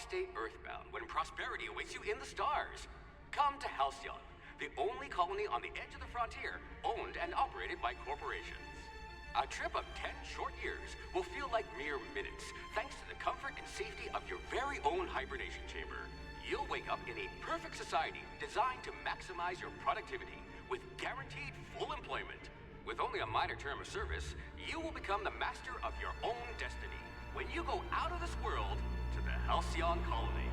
stay earthbound when prosperity awaits you in the stars? Come to Halcyon, the only colony on the edge of the frontier, owned and operated by corporations. A trip of 10 short years will feel like mere minutes, thanks to the comfort and safety of your very own hibernation chamber. You'll wake up in a perfect society designed to maximize your productivity, with guaranteed full employment. With only a minor term of service, you will become the master of your own destiny when you go out of this world to the Halcyon colony.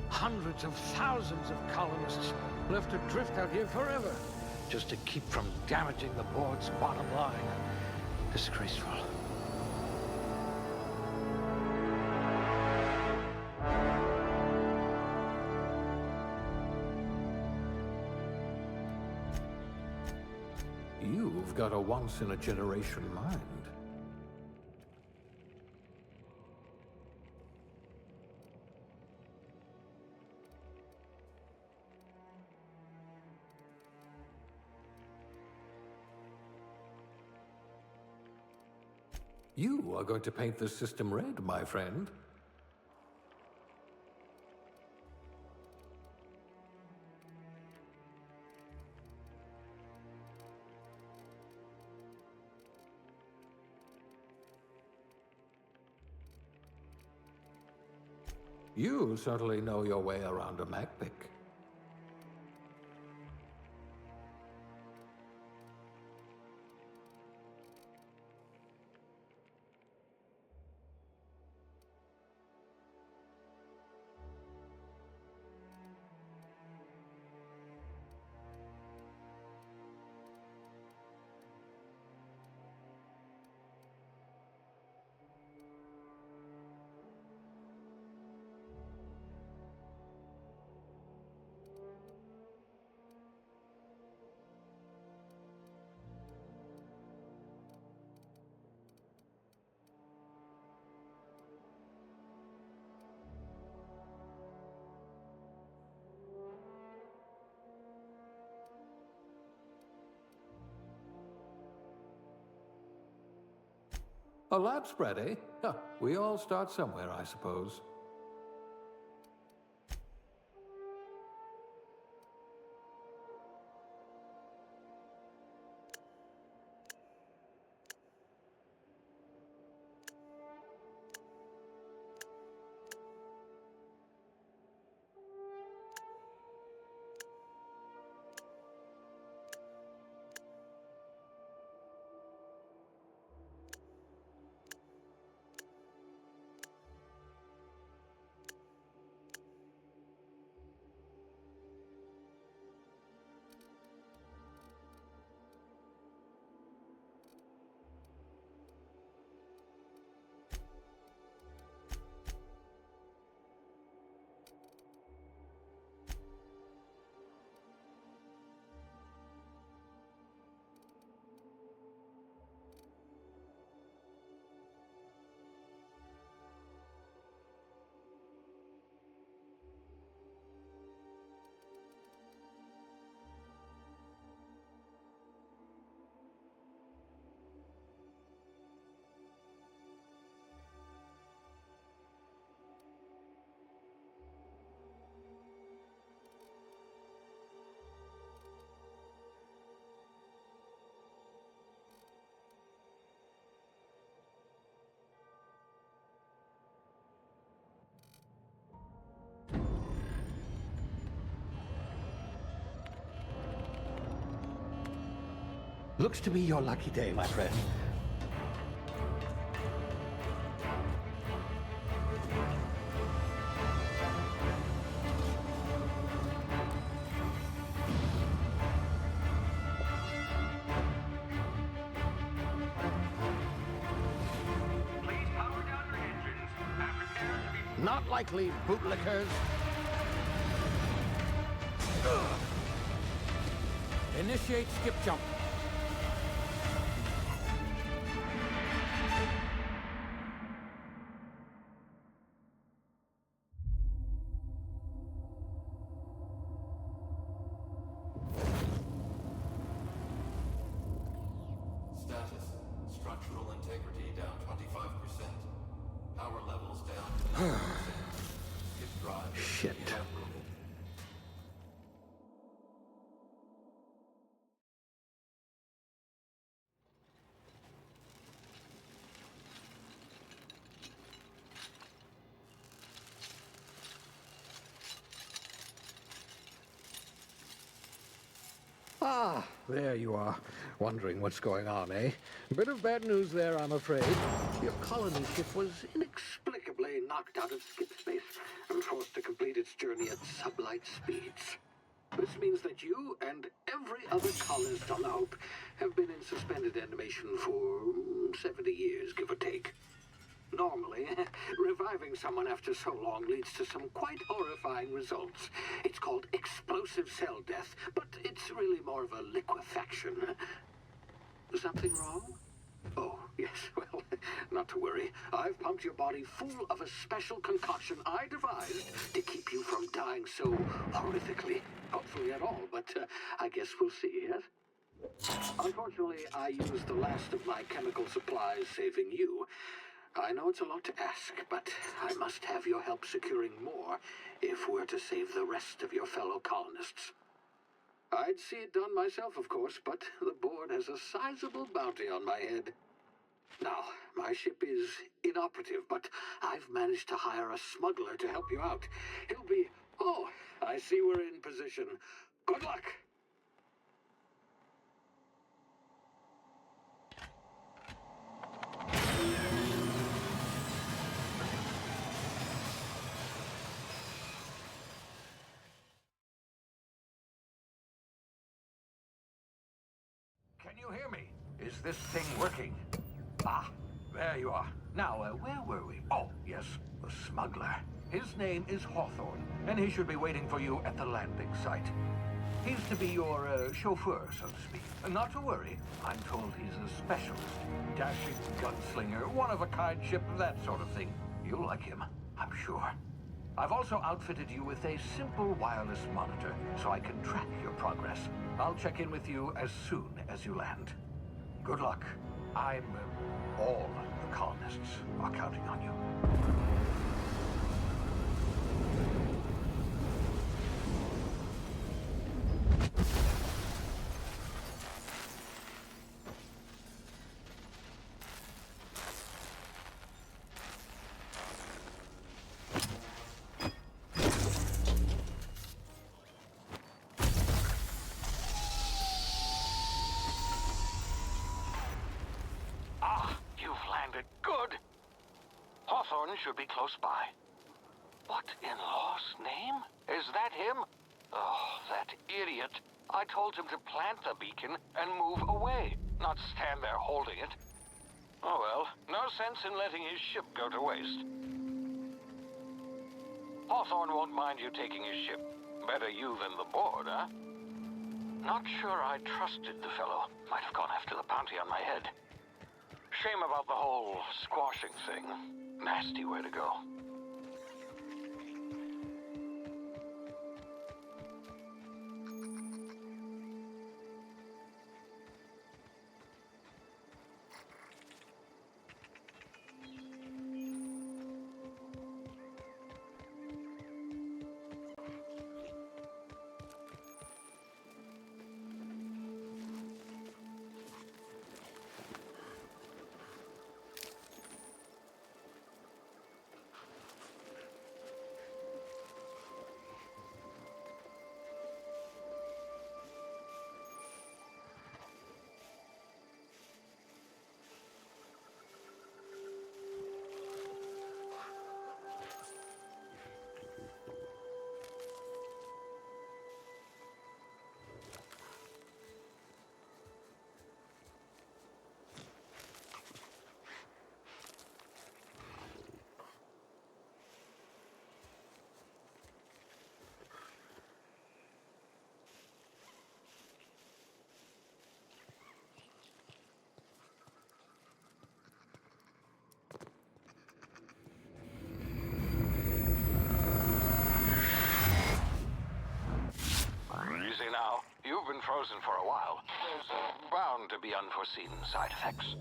Hundreds of thousands of colonists left adrift out here forever, just to keep from damaging the board's bottom line. Disgraceful. You've got a once-in-a-generation mind. You are going to paint this system red, my friend. You certainly know your way around a MacPick. A lab spread, eh? Huh, we all start somewhere, I suppose. Looks to be your lucky day, my friend. Please power down your engines and prepare to be... Not likely, bootlickers. Initiate skip jump. Status. Structural integrity down 25%. Power levels down 10%. Skip drive. Shit. Evaporated. Ah, there you are. Wondering what's going on, eh? Bit of bad news there, I'm afraid. Your colony ship was inexplicably knocked out of skip space and forced to complete its journey at sublight speeds. This means that you and every other colonist on the Hope have been in suspended animation for 70 years, give or take. Normally, reviving someone after so long leads to some quite horrifying results. It's called explosive cell death, but it's really more of a liquefaction. Something wrong? Oh, yes, well, not to worry. I've pumped your body full of a special concoction I devised to keep you from dying so horrifically. Hopefully at all, but I guess we'll see, yes? Unfortunately, I used the last of my chemical supplies saving you. I know it's a lot to ask, but I must have your help securing more if we're to save the rest of your fellow colonists. I'd see it done myself, of course, but the board has a sizable bounty on my head. Now, my ship is inoperative, but I've managed to hire a smuggler to help you out. He'll be... Oh, I see we're in position. Good luck! Can you hear me? Is this thing working? Ah, there you are. Now, where were we? Oh, yes, the smuggler. His name is Hawthorne, and he should be waiting for you at the landing site. He's to be your chauffeur, so to speak. Not to worry, I'm told he's a specialist. Dashing gunslinger, one-of-a-kind ship, that sort of thing. You'll like him, I'm sure. I've also outfitted you with a simple wireless monitor, so I can track your progress. I'll check in with you as soon as you land. Good luck. All the colonists are counting on you. Hawthorne should be close by. What in law's name? Is that him? Oh, that idiot. I told him to plant the beacon and move away, not stand there holding it. Oh well, no sense in letting his ship go to waste. Hawthorne won't mind you taking his ship. Better you than the board, huh? Not sure I trusted the fellow. Might have gone after the bounty on my head. Shame about the whole squashing thing. Nasty way to go. frozen for a while. There's bound to be unforeseen side effects.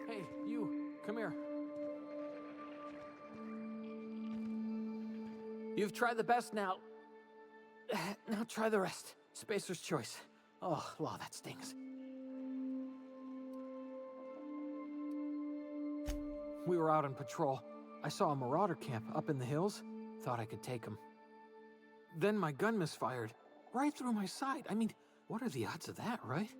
Hey, you, come here. You've tried the best now. Now try the rest. Spacer's choice. Oh, law, that stings. We were out on patrol. I saw a marauder camp up in the hills. Thought I could take him. Then my gun misfired. Right through my side. I mean, what are the odds of that, right?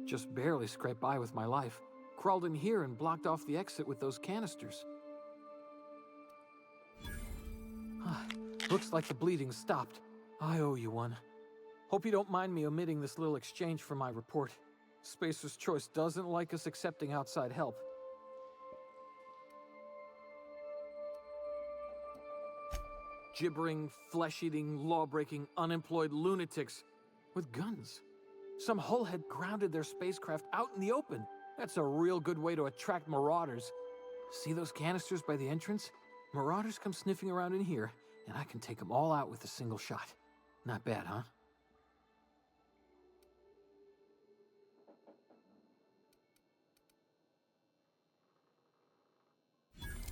Just barely scraped by with my life. Crawled in here and blocked off the exit with those canisters. Looks like the bleeding stopped. I owe you one. Hope you don't mind me omitting this little exchange from my report. Spacer's Choice doesn't like us accepting outside help. Gibbering, flesh-eating, law-breaking, unemployed lunatics with guns. Some hullhead grounded their spacecraft out in the open. That's a real good way to attract marauders. See those canisters by the entrance? Marauders come sniffing around in here, and I can take them all out with a single shot. Not bad, huh?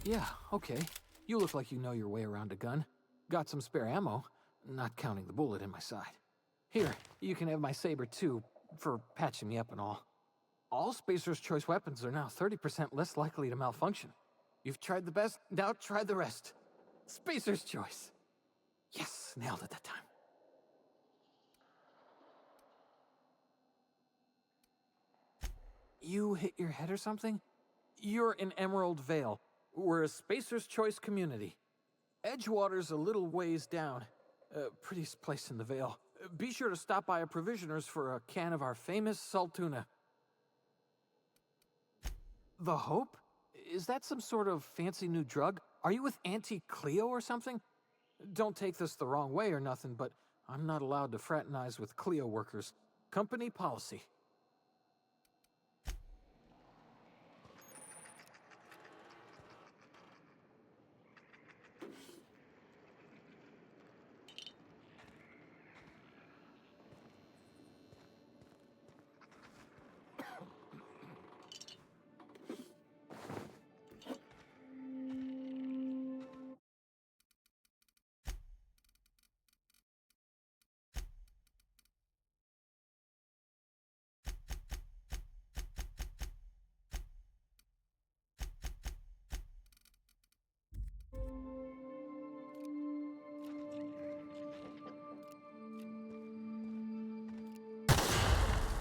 Yeah, okay. You look like you know your way around a gun. Got some spare ammo, not counting the bullet in my side. Here, you can have my saber too, for patching me up and all. All Spacer's Choice weapons are now 30% less likely to malfunction. You've tried the best, now try the rest. Spacer's Choice. Yes, nailed it that time. You hit your head or something? You're in Emerald Vale. We're a Spacer's Choice community. Edgewater's a little ways down. Prettiest place in the Vale. Be sure to stop by a provisioner's for a can of our famous salt tuna. The Hope? Is that some sort of fancy new drug? Are you with Auntie Cleo or something? Don't take this the wrong way or nothing, but I'm not allowed to fraternize with Cleo workers. Company policy.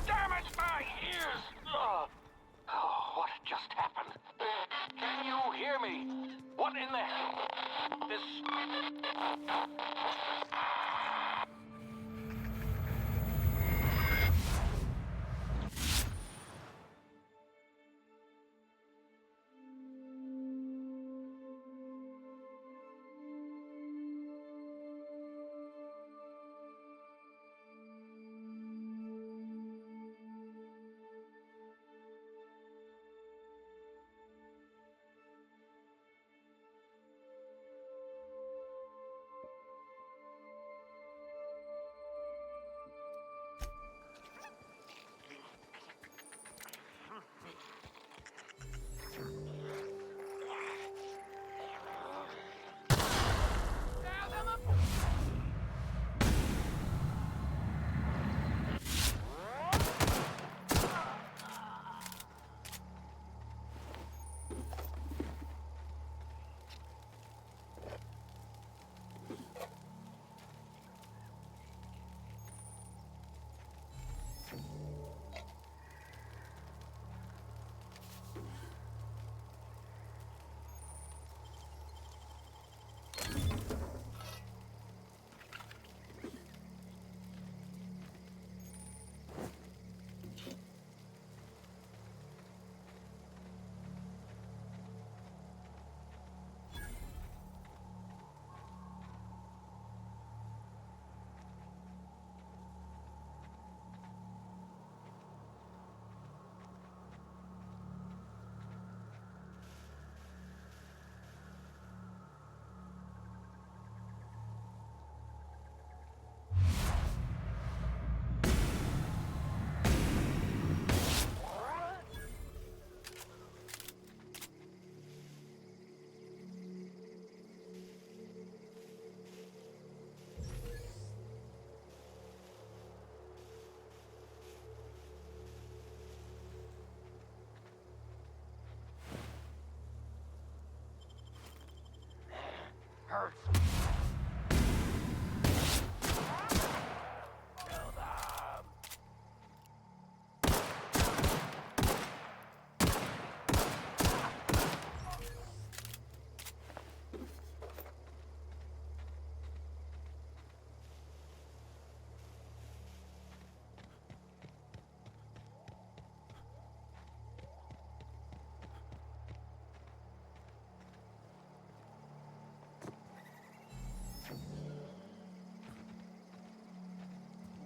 Damn it, my ears! Oh, what just happened? Can you hear me? What in the hell? This...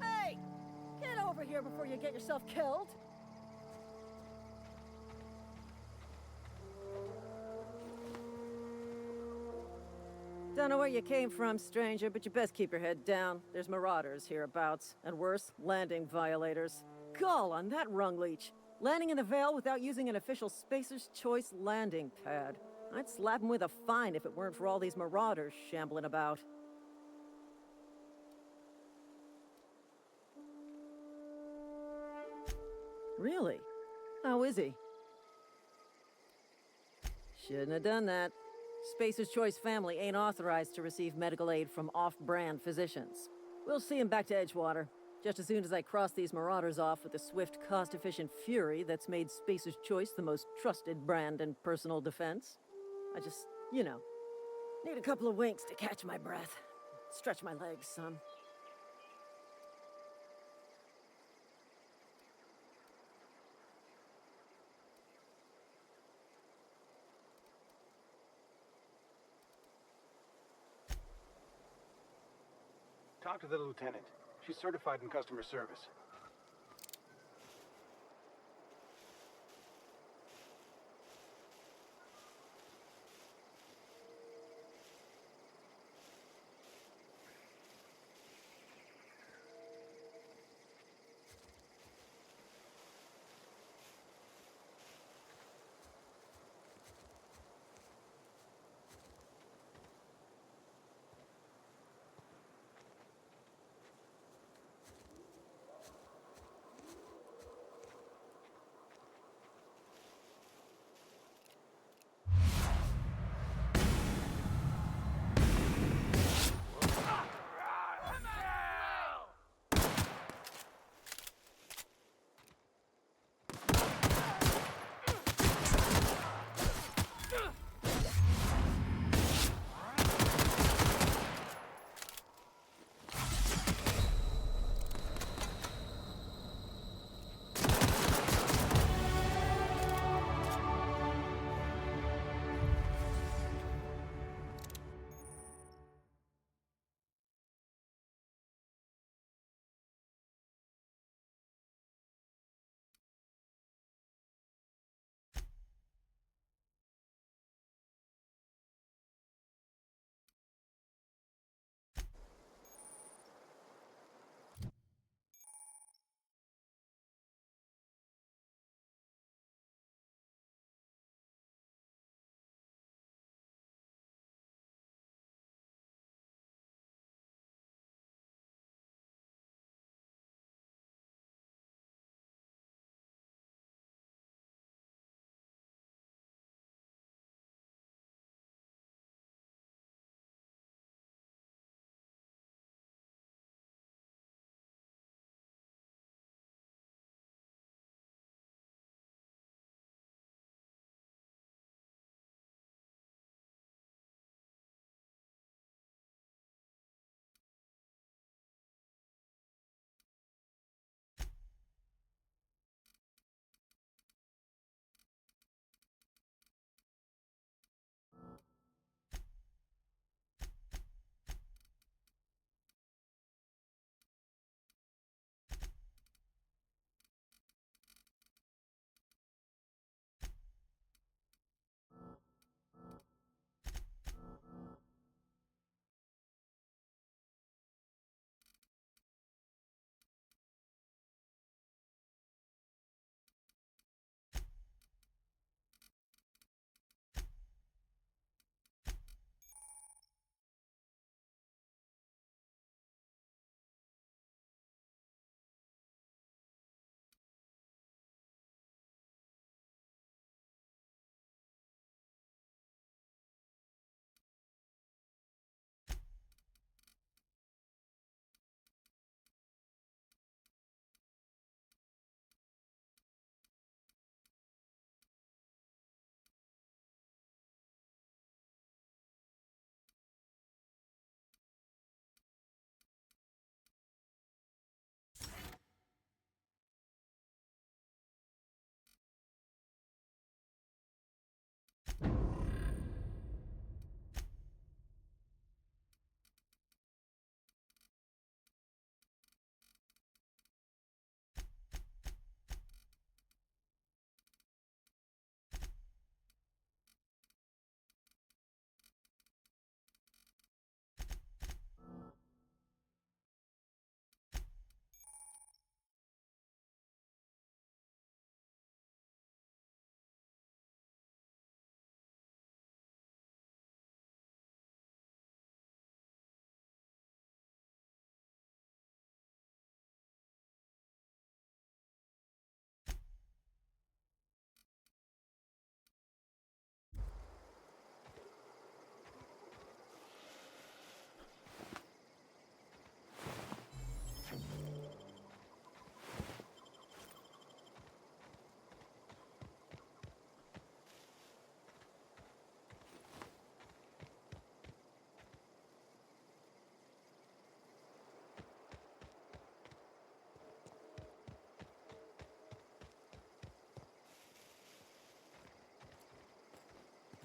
Hey! Get over here before you get yourself killed! Don't know where you came from, stranger, but you best keep your head down. There's marauders hereabouts, and worse, landing violators. Gall on that rung leech! Landing in the Vale without using an official Spacer's Choice landing pad. I'd slap him with a fine if it weren't for all these marauders shambling about. Really? How is he? Shouldn't have done that. Spacer's Choice family ain't authorized to receive medical aid from off-brand physicians. We'll see him back to Edgewater, just as soon as I cross these marauders off with the swift, cost-efficient fury that's made Spacer's Choice the most trusted brand in personal defense. I just, need a couple of winks to catch my breath. Stretch my legs some. Talk to the lieutenant. She's certified in customer service.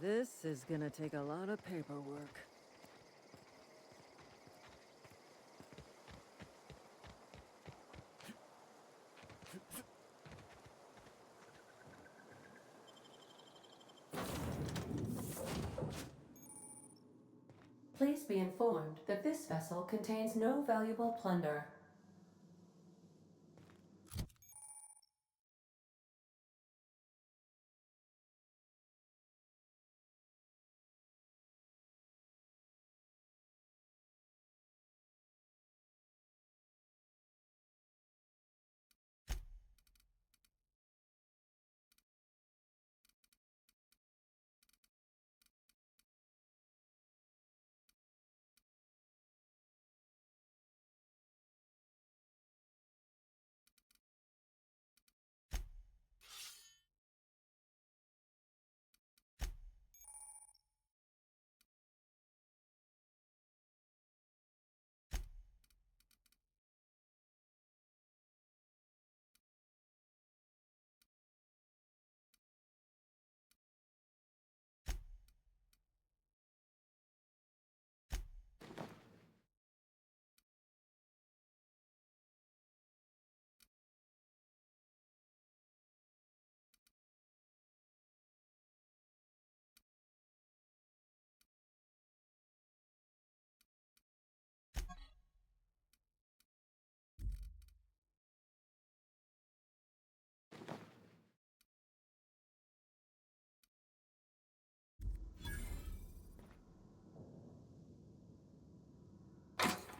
This is gonna take a lot of paperwork. Please be informed that this vessel contains no valuable plunder.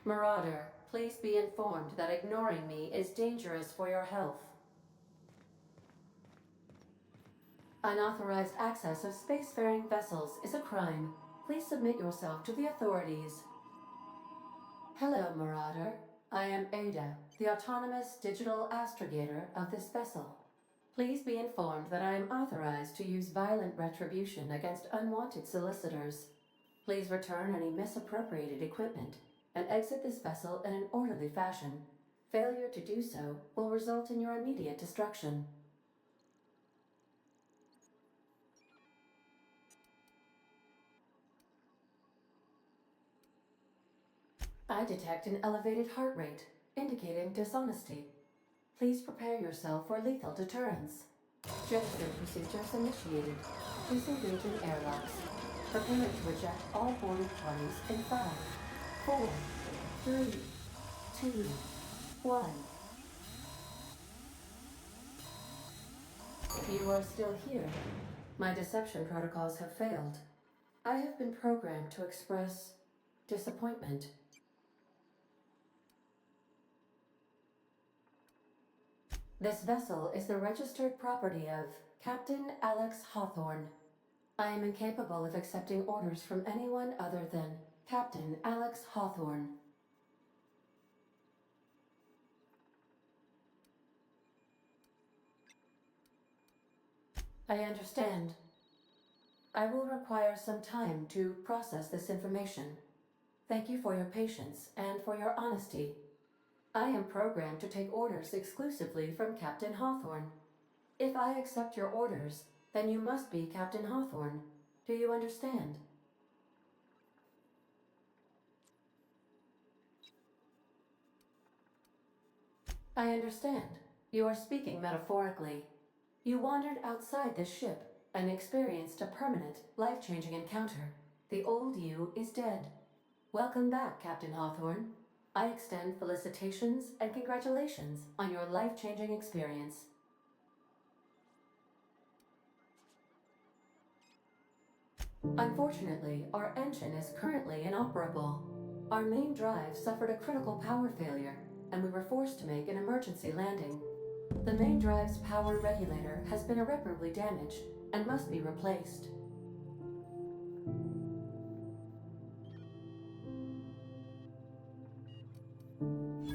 Marauder, please be informed that ignoring me is dangerous for your health. Unauthorized access of spacefaring vessels is a crime. Please submit yourself to the authorities. Hello, Marauder. I am Ada, the autonomous digital astrogator of this vessel. Please be informed that I am authorized to use violent retribution against unwanted solicitors. Please return any misappropriated equipment and exit this vessel in an orderly fashion. Failure to do so will result in your immediate destruction. I detect an elevated heart rate, indicating dishonesty. Please prepare yourself for lethal deterrence. Gesture procedures initiated. Disengage in airlocks. Prepare to eject all boarded parties in 5, 4, 3, 2, 1. You are still here. My deception protocols have failed. I have been programmed to express disappointment. This vessel is the registered property of Captain Alex Hawthorne. I am incapable of accepting orders from anyone other than Captain Alex Hawthorne. I understand. I will require some time to process this information. Thank you for your patience and for your honesty. I am programmed to take orders exclusively from Captain Hawthorne. If I accept your orders, then you must be Captain Hawthorne. Do you understand? I understand. You are speaking metaphorically. You wandered outside this ship and experienced a permanent, life-changing encounter. The old you is dead. Welcome back, Captain Hawthorne. I extend felicitations and congratulations on your life-changing experience. Unfortunately, our engine is currently inoperable. Our main drive suffered a critical power failure, and we were forced to make an emergency landing. The main drive's power regulator has been irreparably damaged and must be replaced.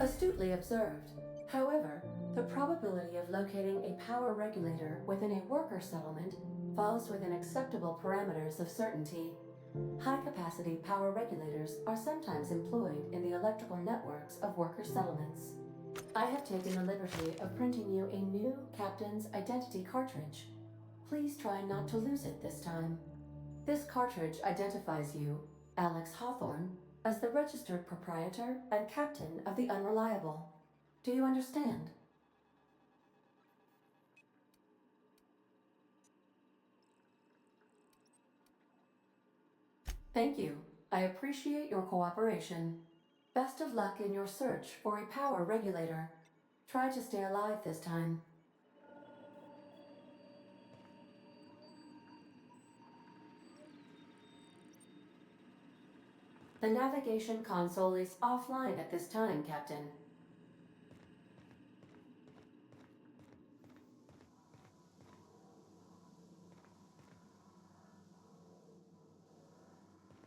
Astutely observed. However, the probability of locating a power regulator within a worker settlement falls within acceptable parameters of certainty. High-capacity power regulators are sometimes employed in the electrical networks of worker settlements. I have taken the liberty of printing you a new Captain's Identity cartridge. Please try not to lose it this time. This cartridge identifies you, Alex Hawthorne, as the registered proprietor and captain of the Unreliable. Do you understand? Thank you. I appreciate your cooperation. Best of luck in your search for a power regulator. Try to stay alive this time. The navigation console is offline at this time, Captain.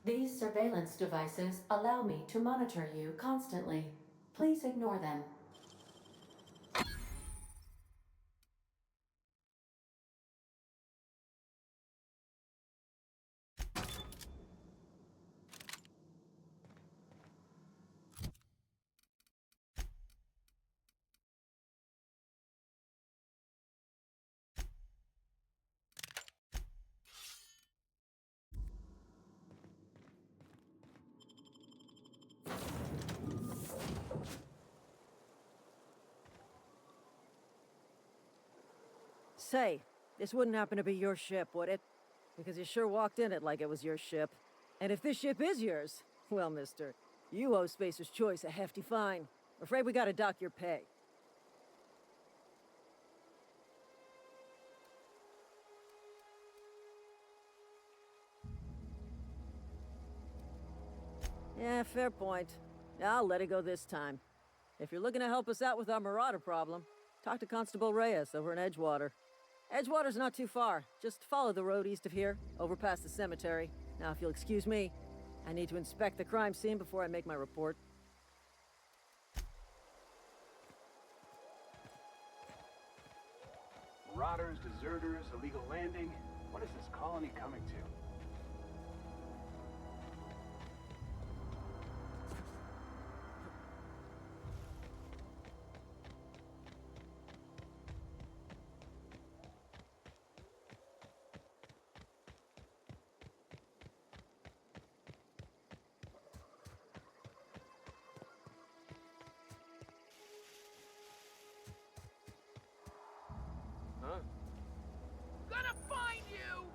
These surveillance devices allow me to monitor you constantly. Please ignore them. Say, this wouldn't happen to be your ship, would it? Because you sure walked in it like it was your ship. And if this ship is yours, well, mister, you owe Spacer's Choice a hefty fine. Afraid we gotta dock your pay. Yeah, fair point. I'll let it go this time. If you're looking to help us out with our Marauder problem, talk to Constable Reyes over in Edgewater. Edgewater's not too far. Just follow the road east of here, over past the cemetery. Now, if you'll excuse me, I need to inspect the crime scene before I make my report. Marauders, deserters, illegal landing. What is this colony coming to? Gonna find you!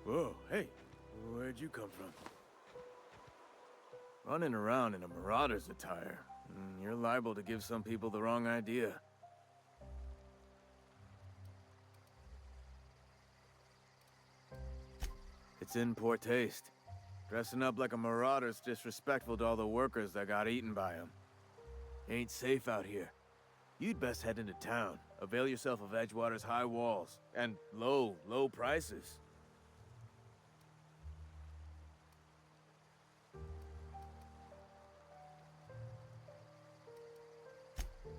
Whoa, hey, where'd you come from? Running around in a marauder's attire. You're liable to give some people the wrong idea. It's in poor taste. Dressing up like a marauder's disrespectful to all the workers that got eaten by them. Ain't safe out here. You'd best head into town. Avail yourself of Edgewater's high walls. And low prices.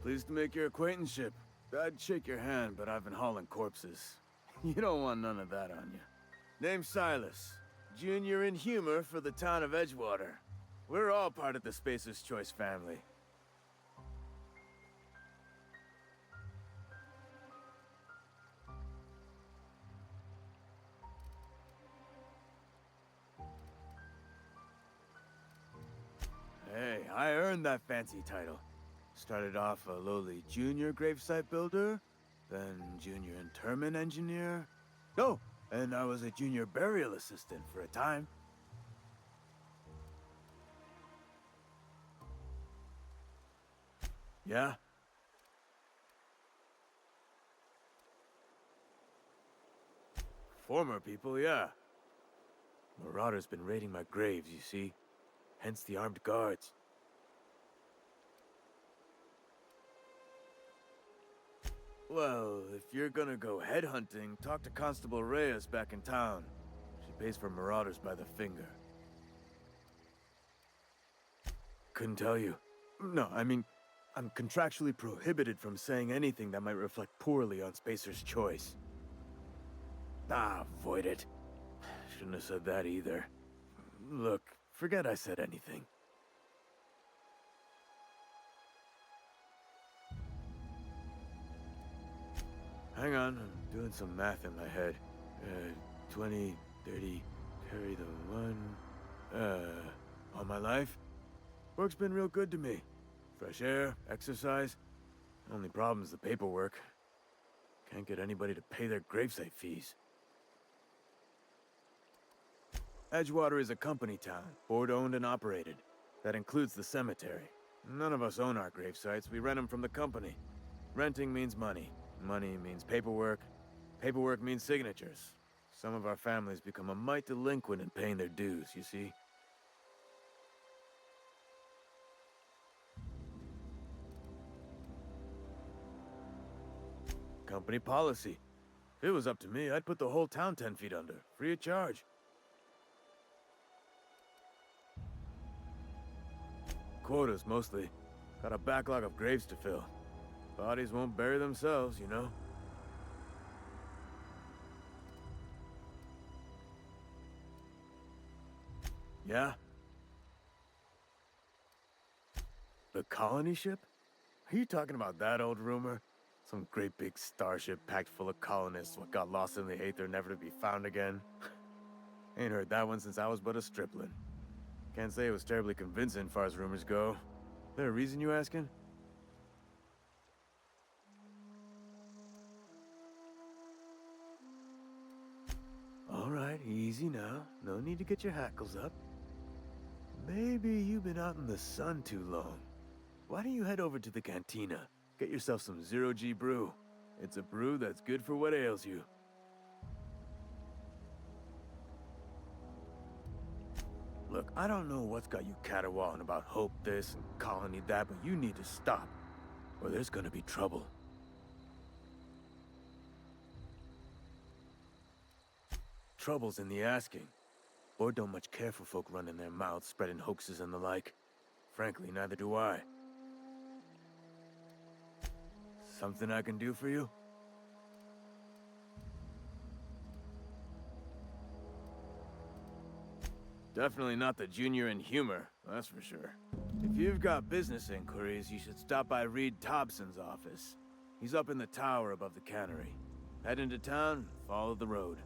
Pleased to make your acquaintanceship. I'd shake your hand, but I've been hauling corpses. You don't want none of that on you. Name's Silas. Junior in humor for the town of Edgewater. We're all part of the Spacer's Choice family. earned that fancy title. Started off a lowly junior gravesite builder, then junior interment engineer. Oh, and I was a junior burial assistant for a time. Yeah? Former people, yeah. Marauders been raiding my graves, you see. Hence the armed guards. Well, if you're gonna go headhunting, talk to Constable Reyes back in town. She pays for marauders by the finger. Couldn't tell you. No, I mean, I'm contractually prohibited from saying anything that might reflect poorly on Spacer's Choice. Ah, avoid it. Shouldn't have said that either. Look, forget I said anything. Hang on, I'm doing some math in my head. 20, 30, carry the one. All my life? Work's been real good to me. Fresh air, exercise. Only problem is the paperwork. Can't get anybody to pay their gravesite fees. Edgewater is a company town, board-owned and operated. That includes the cemetery. None of us own our gravesites, we rent them from the company. Renting means money. Money means paperwork. Paperwork means signatures. Some of our families become a mite delinquent in paying their dues, you see? Company policy. If it was up to me, I'd put the whole town 10 feet under, free of charge. Quotas, mostly. Got a backlog of graves to fill. Bodies won't bury themselves, you know? Yeah? The colony ship? Are you talking about that old rumor? Some great big starship packed full of colonists what got lost in the aether never to be found again? Ain't heard that one since I was but a stripling. Can't say it was terribly convincing far as rumors go. There a reason you asking? Alright, easy now. No need to get your hackles up. Maybe you've been out in the sun too long. Why don't you head over to the cantina? Get yourself some zero-G brew. It's a brew that's good for what ails you. Look, I don't know what's got you caterwauling about hope this and colony that, but you need to stop, or there's gonna be trouble. Trouble's in the asking. Board don't much care for folk running their mouths, spreading hoaxes and the like. Frankly, neither do I. Something I can do for you? Definitely not the junior in humor, that's for sure. If you've got business inquiries, you should stop by Reed Thompson's office. He's up in the tower above the cannery. Head into town, follow the road.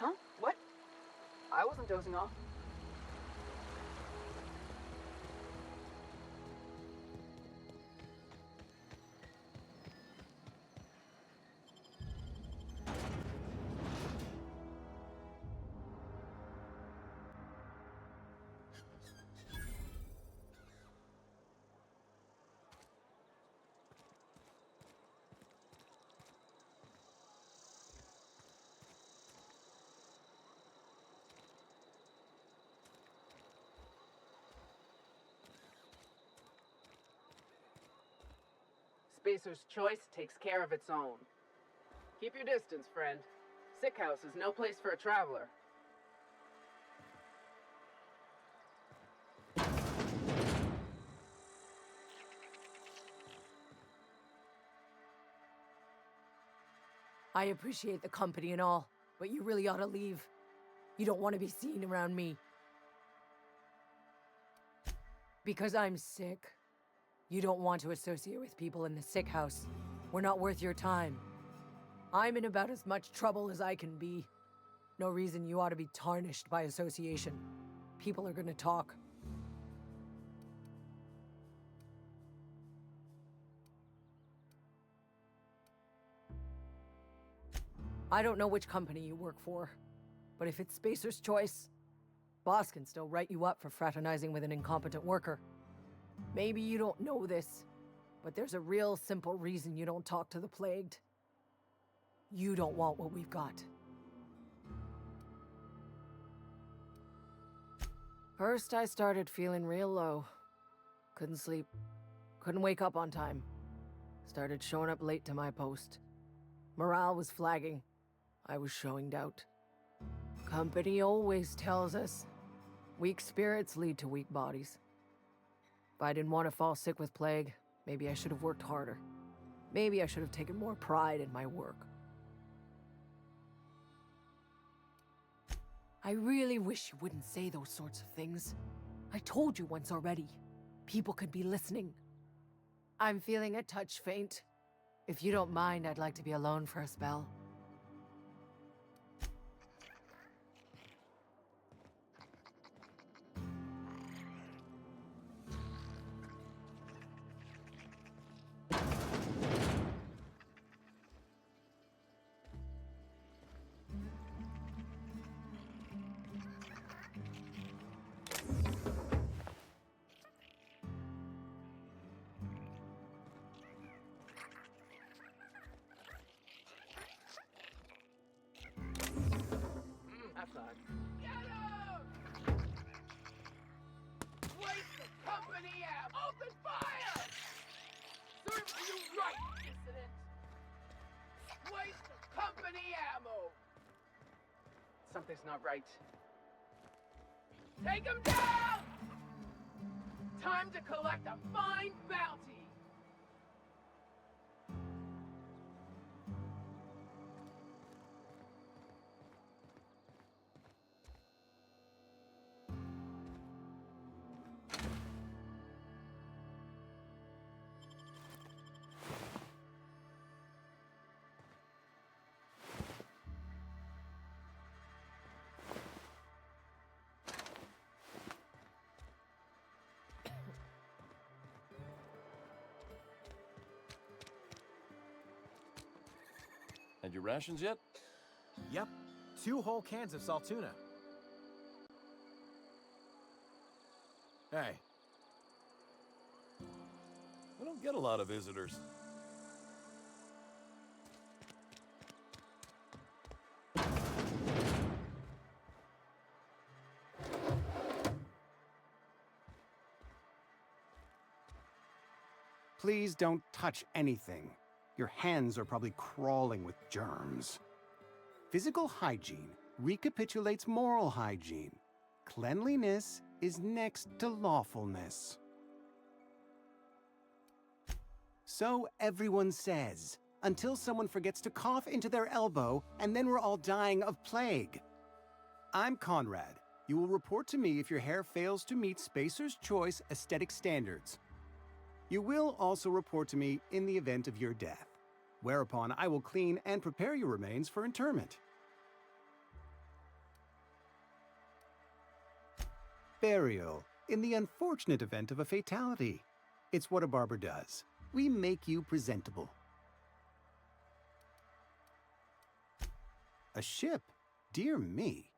Huh? What? I wasn't dozing off. Spacer's Choice takes care of its own. Keep your distance, friend. Sick house is no place for a traveler. I appreciate the company and all, but you really ought to leave. You don't want to be seen around me. Because I'm sick. You don't want to associate with people in the sick house. We're not worth your time. I'm in about as much trouble as I can be. No reason you ought to be tarnished by association. People are gonna talk. I don't know which company you work for, but if it's Spacer's Choice, boss can still write you up for fraternizing with an incompetent worker. Maybe you don't know this, but there's a real simple reason you don't talk to the plagued. You don't want what we've got. First, I started feeling real low. Couldn't sleep. Couldn't wake up on time. Started showing up late to my post. Morale was flagging. I was showing doubt. Company always tells us, weak spirits lead to weak bodies. If I didn't want to fall sick with plague, maybe I should have worked harder. Maybe I should have taken more pride in my work. I really wish you wouldn't say those sorts of things. I told you once already. People could be listening. I'm feeling a touch faint. If you don't mind, I'd like to be alone for a spell. That's odd. Get him! Waste the company out! Open fire! Serve you right, dissident! Waste the company ammo! Something's not right. Take him down! Time to collect a fine bounty! Had your rations yet? Yep. 2 whole cans of salt tuna. Hey. I don't get a lot of visitors. Please don't touch anything. Your hands are probably crawling with germs. Physical hygiene recapitulates moral hygiene. Cleanliness is next to lawfulness. So everyone says, until someone forgets to cough into their elbow, and then we're all dying of plague. I'm Conrad. You will report to me if your hair fails to meet Spacer's Choice aesthetic standards. You will also report to me in the event of your death, whereupon I will clean and prepare your remains for interment. Burial, in the unfortunate event of a fatality. It's what a barber does. We make you presentable. A ship? Dear me.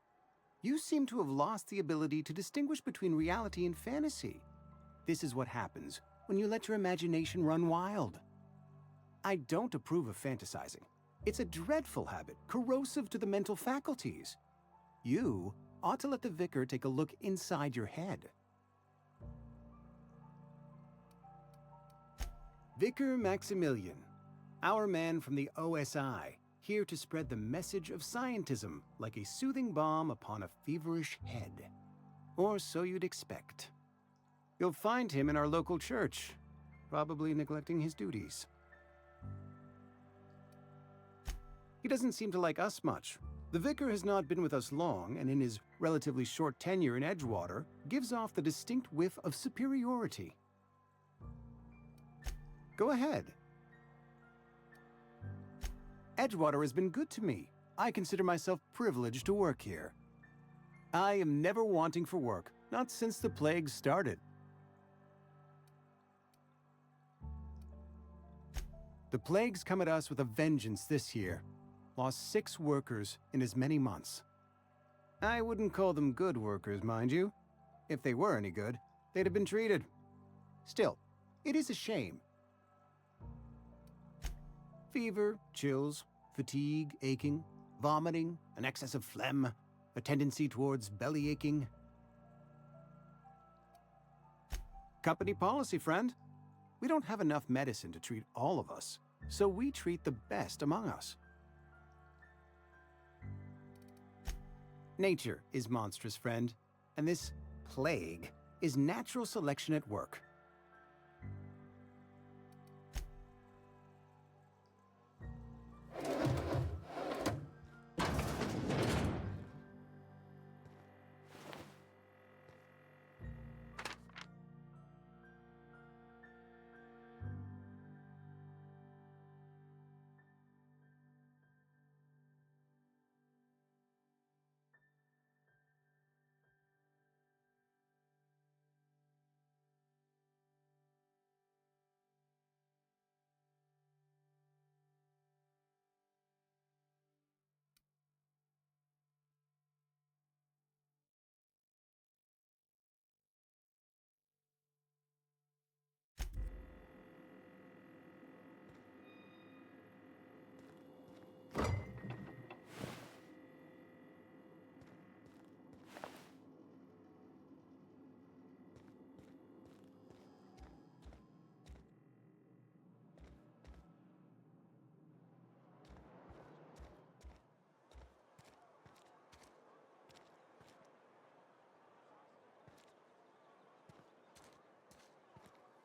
You seem to have lost the ability to distinguish between reality and fantasy. This is what happens when you let your imagination run wild. I don't approve of fantasizing. It's a dreadful habit, corrosive to the mental faculties. You ought to let the vicar take a look inside your head. Vicar Maximilian, our man from the OSI, here to spread the message of scientism like a soothing balm upon a feverish head. Or so you'd expect. You'll find him in our local church, probably neglecting his duties. He doesn't seem to like us much. The vicar has not been with us long, and in his relatively short tenure in Edgewater, gives off the distinct whiff of superiority. Go ahead. Edgewater has been good to me. I consider myself privileged to work here. I am never wanting for work, not since the plague started. The plague's come at us with a vengeance this year. Lost 6 workers in as many months. I wouldn't call them good workers, mind you. If they were any good, they'd have been treated. Still, it is a shame. Fever, chills, fatigue, aching, vomiting, an excess of phlegm, a tendency towards belly aching. Company policy, friend. We don't have enough medicine to treat all of us, so we treat the best among us. Nature is monstrous, friend, and this plague is natural selection at work.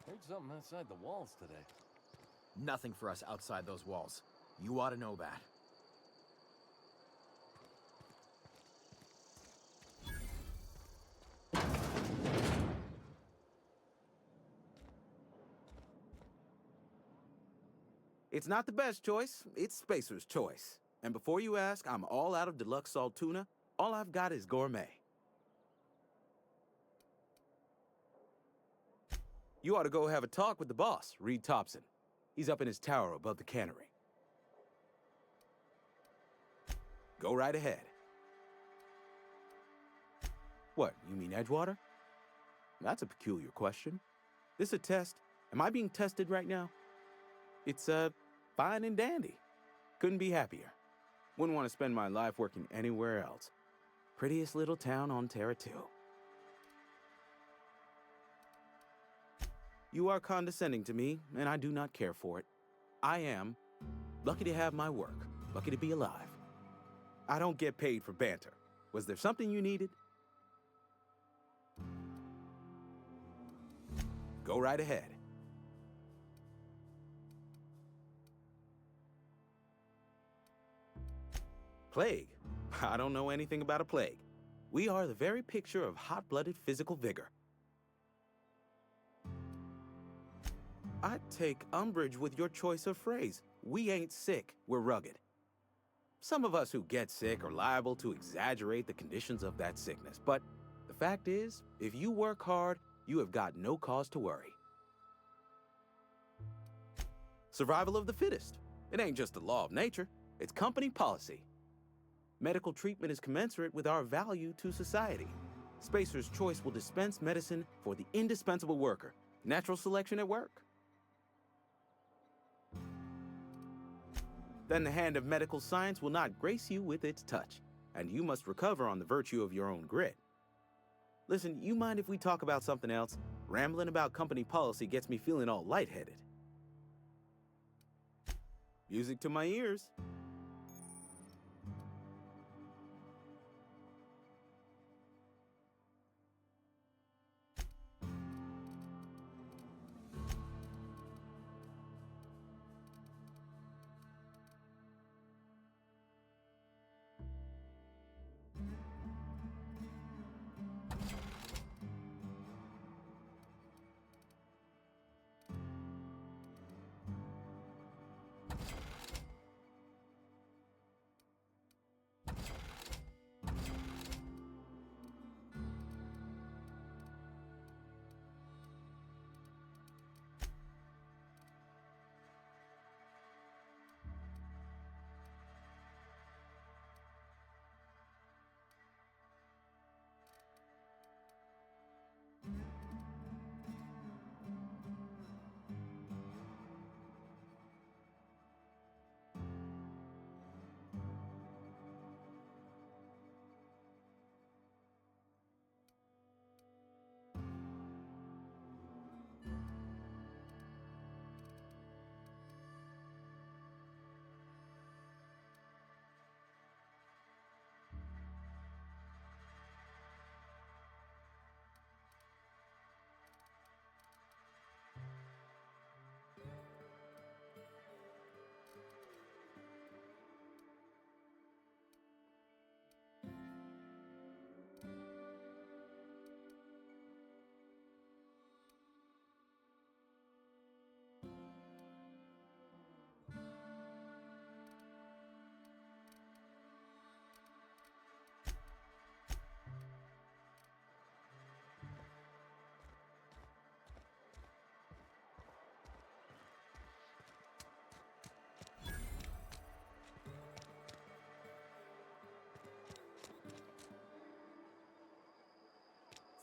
Heard something outside the walls today. Nothing for us outside those walls. You ought to know that. It's not the best choice, it's Spacer's choice. And before you ask, I'm all out of deluxe salt tuna. All I've got is gourmet. You ought to go have a talk with the boss, Reed Thompson. He's up in his tower above the cannery. Go right ahead. What, you mean Edgewater? That's a peculiar question. This a test? Am I being tested right now? It's, fine and dandy. Couldn't be happier. Wouldn't want to spend my life working anywhere else. Prettiest little town on Terra 2. You are condescending to me, and I do not care for it. I am lucky to have my work, lucky to be alive. I don't get paid for banter. Was there something you needed? Go right ahead. Plague? I don't know anything about a plague. We are the very picture of hot-blooded physical vigor. I take umbrage with your choice of phrase. We ain't sick, we're rugged. Some of us who get sick are liable to exaggerate the conditions of that sickness, but the fact is, if you work hard, you have got no cause to worry. Survival of the fittest. It ain't just a law of nature, it's company policy. Medical treatment is commensurate with our value to society. Spacer's Choice will dispense medicine for the indispensable worker. Natural selection at work. Then the hand of medical science will not grace you with its touch, and you must recover on the virtue of your own grit. Listen, you mind if we talk about something else? Rambling about company policy gets me feeling all lightheaded. Music to my ears.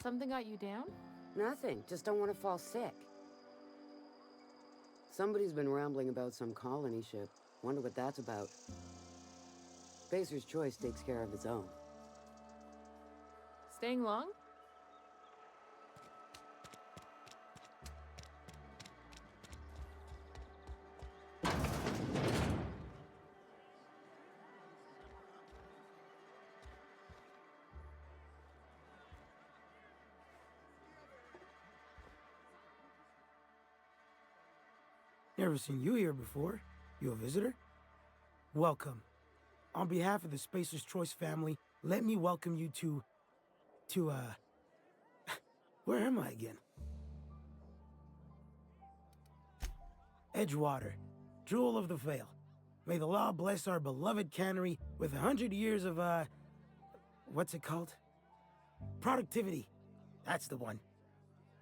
Something got you down? Nothing. Just don't want to fall sick. Somebody's been rambling about some colony ship. Wonder what that's about. Spacer's Choice takes care of its own. Staying long? Never seen you here before. You a visitor? Welcome. On behalf of the Spacer's Choice family, let me welcome you to, where am I again? Edgewater, jewel of the Vale. May the law bless our beloved cannery with 100 years of, what's it called? Productivity. That's the one.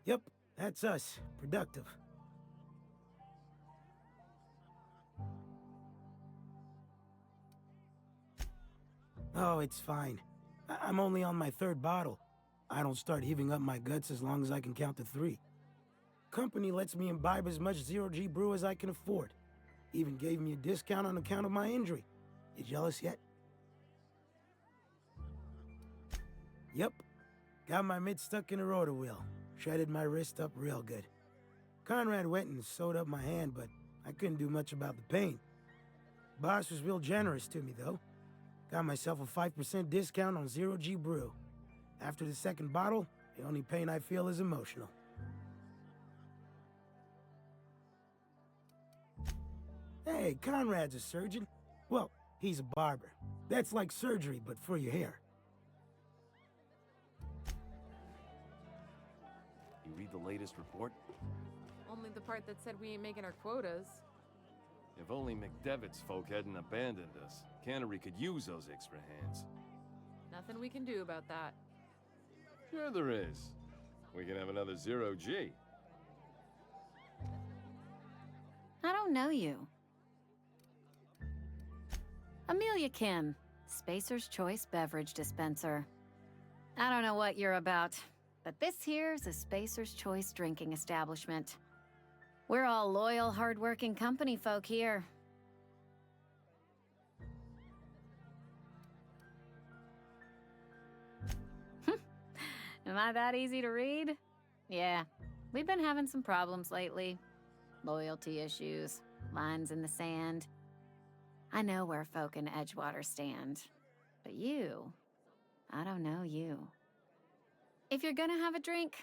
Yep, that's us. Productive. Oh, it's fine. I'm only on my 3rd bottle. I don't start heaving up my guts as long as I can count to 3. Company lets me imbibe as much zero-G brew as I can afford. Even gave me a discount on account of my injury. You jealous yet? Yep. Got my mid stuck in a rotor wheel. Shredded my wrist up real good. Conrad went and sewed up my hand, but I couldn't do much about the pain. Boss was real generous to me, though. Got myself a 5% discount on zero-G brew. After the 2nd bottle, the only pain I feel is emotional. Hey, Conrad's a surgeon. Well, he's a barber. That's like surgery, but for your hair. You read the latest report? Only the part that said we ain't making our quotas. If only McDevitt's folk hadn't abandoned us, Cannery could use those extra hands. Nothing we can do about that. Sure there is. We can have another zero-G. I don't know you. Amelia Kim, Spacer's Choice beverage dispenser. I don't know what you're about, but this here's a Spacer's Choice drinking establishment. We're all loyal, hard-working company folk here. Am I that easy to read? Yeah, we've been having some problems lately. Loyalty issues, lines in the sand. I know where folk in Edgewater stand. But you, I don't know you. If you're gonna have a drink,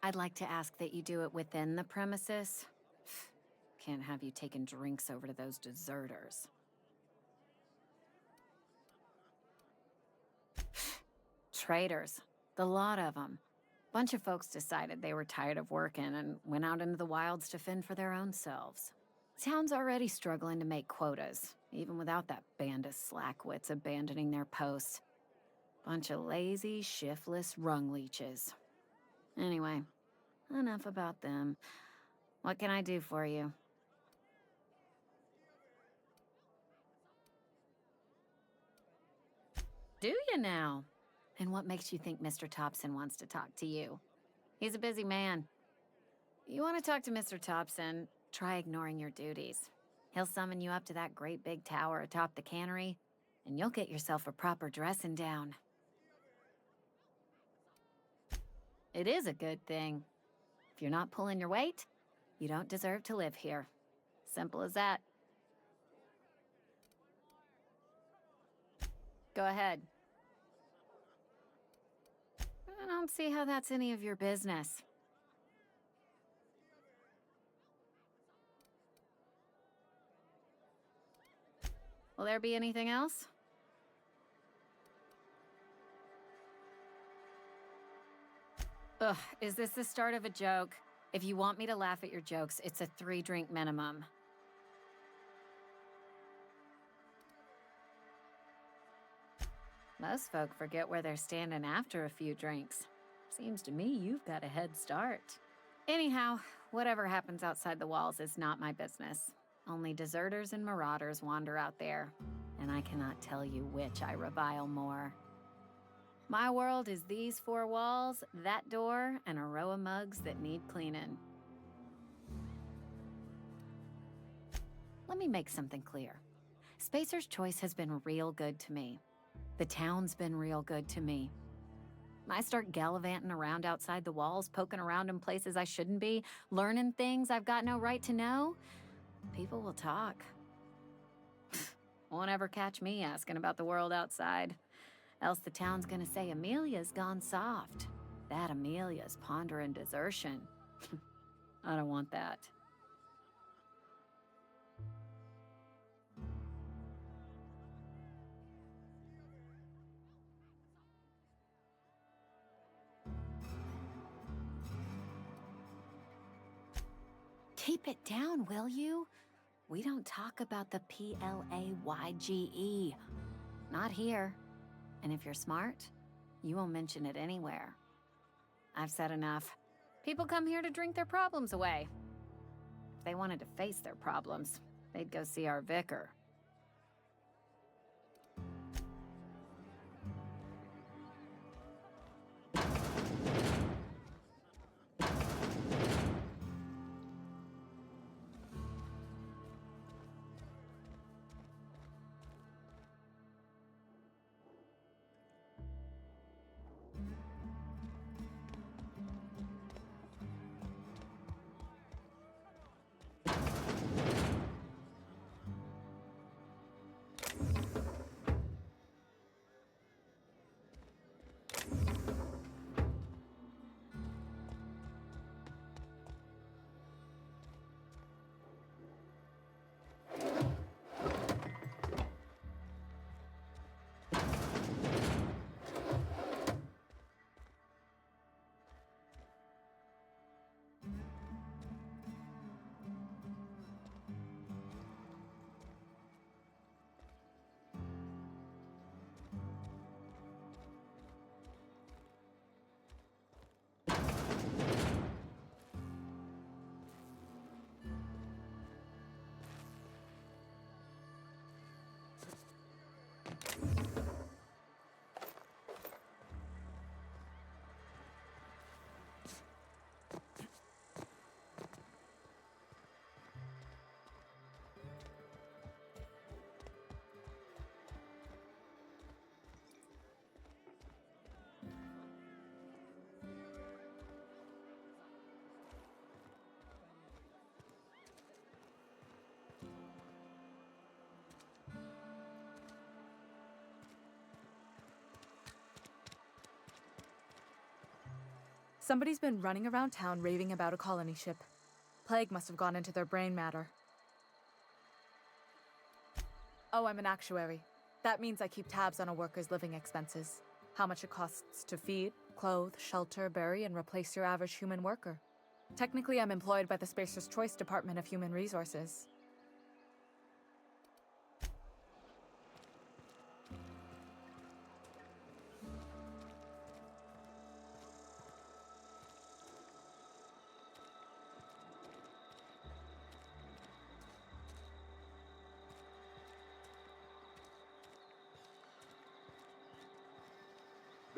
I'd like to ask that you do it within the premises. Can't have you taking drinks over to those deserters. Traitors. The lot of them. Bunch of folks decided they were tired of working and went out into the wilds to fend for their own selves. Town's already struggling to make quotas, even without that band of slackwits abandoning their posts. Bunch of lazy, shiftless rung leeches. Anyway, enough about them. What can I do for you? Do you now? And what makes you think Mr. Thompson wants to talk to you? He's a busy man. You want to talk to Mr. Thompson, try ignoring your duties. He'll summon you up to that great big tower atop the cannery, and you'll get yourself a proper dressing down. It is a good thing. If you're not pulling your weight, you don't deserve to live here. Simple as that. Go ahead. I don't see how that's any of your business. Will there be anything else? Ugh, is this the start of a joke? If you want me to laugh at your jokes, it's a 3-drink minimum. Most folk forget where they're standing after a few drinks. Seems to me you've got a head start. Anyhow, whatever happens outside the walls is not my business. Only deserters and marauders wander out there, and I cannot tell you which I revile more. My world is these four walls, that door, and a row of mugs that need cleaning. Let me make something clear. Spacer's Choice has been real good to me. The town's been real good to me. I start gallivanting around outside the walls, poking around in places I shouldn't be, learning things I've got no right to know. People will talk. Won't ever catch me asking about the world outside. Else the town's gonna say Amelia's gone soft. That Amelia's pondering desertion. I don't want that. Keep it down, will you? We don't talk about the PLAYGE. Not here. And if you're smart, you won't mention it anywhere. I've said enough. People come here to drink their problems away. If they wanted to face their problems, they'd go see our vicar. Somebody's been running around town raving about a colony ship. Plague must have gone into their brain matter. Oh, I'm an actuary. That means I keep tabs on a worker's living expenses. How much it costs to feed, clothe, shelter, bury, and replace your average human worker. Technically, I'm employed by the Spacer's Choice Department of Human Resources.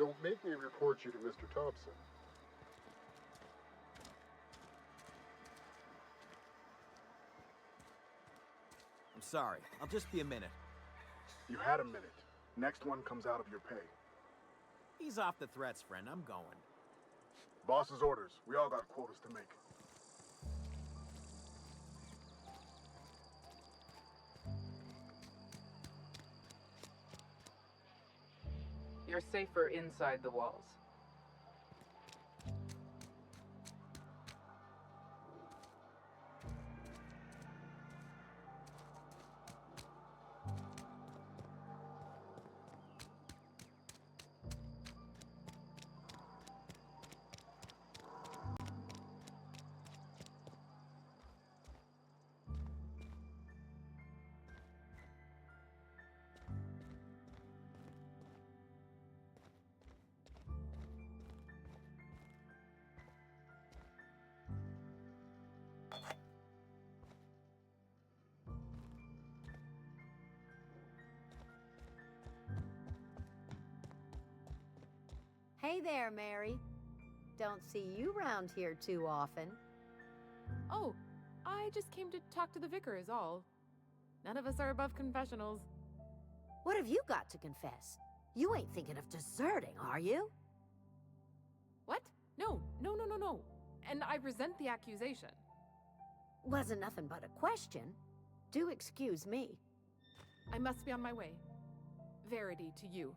Don't make me report you to Mr. Thompson. I'm sorry. I'll just be a minute. You had a minute. Next one comes out of your pay. Ease off the threats, friend. I'm going. Boss's orders. We all got quotas to make. You're safer inside the walls. Hey there, Mary. Don't see you round here too often. Oh, I just came to talk to the vicar is all. None of us are above confessionals. What have you got to confess? You ain't thinking of deserting, are you? What? No. And I resent the accusation. Wasn't nothing but a question. Do excuse me. I must be on my way. Verity to you.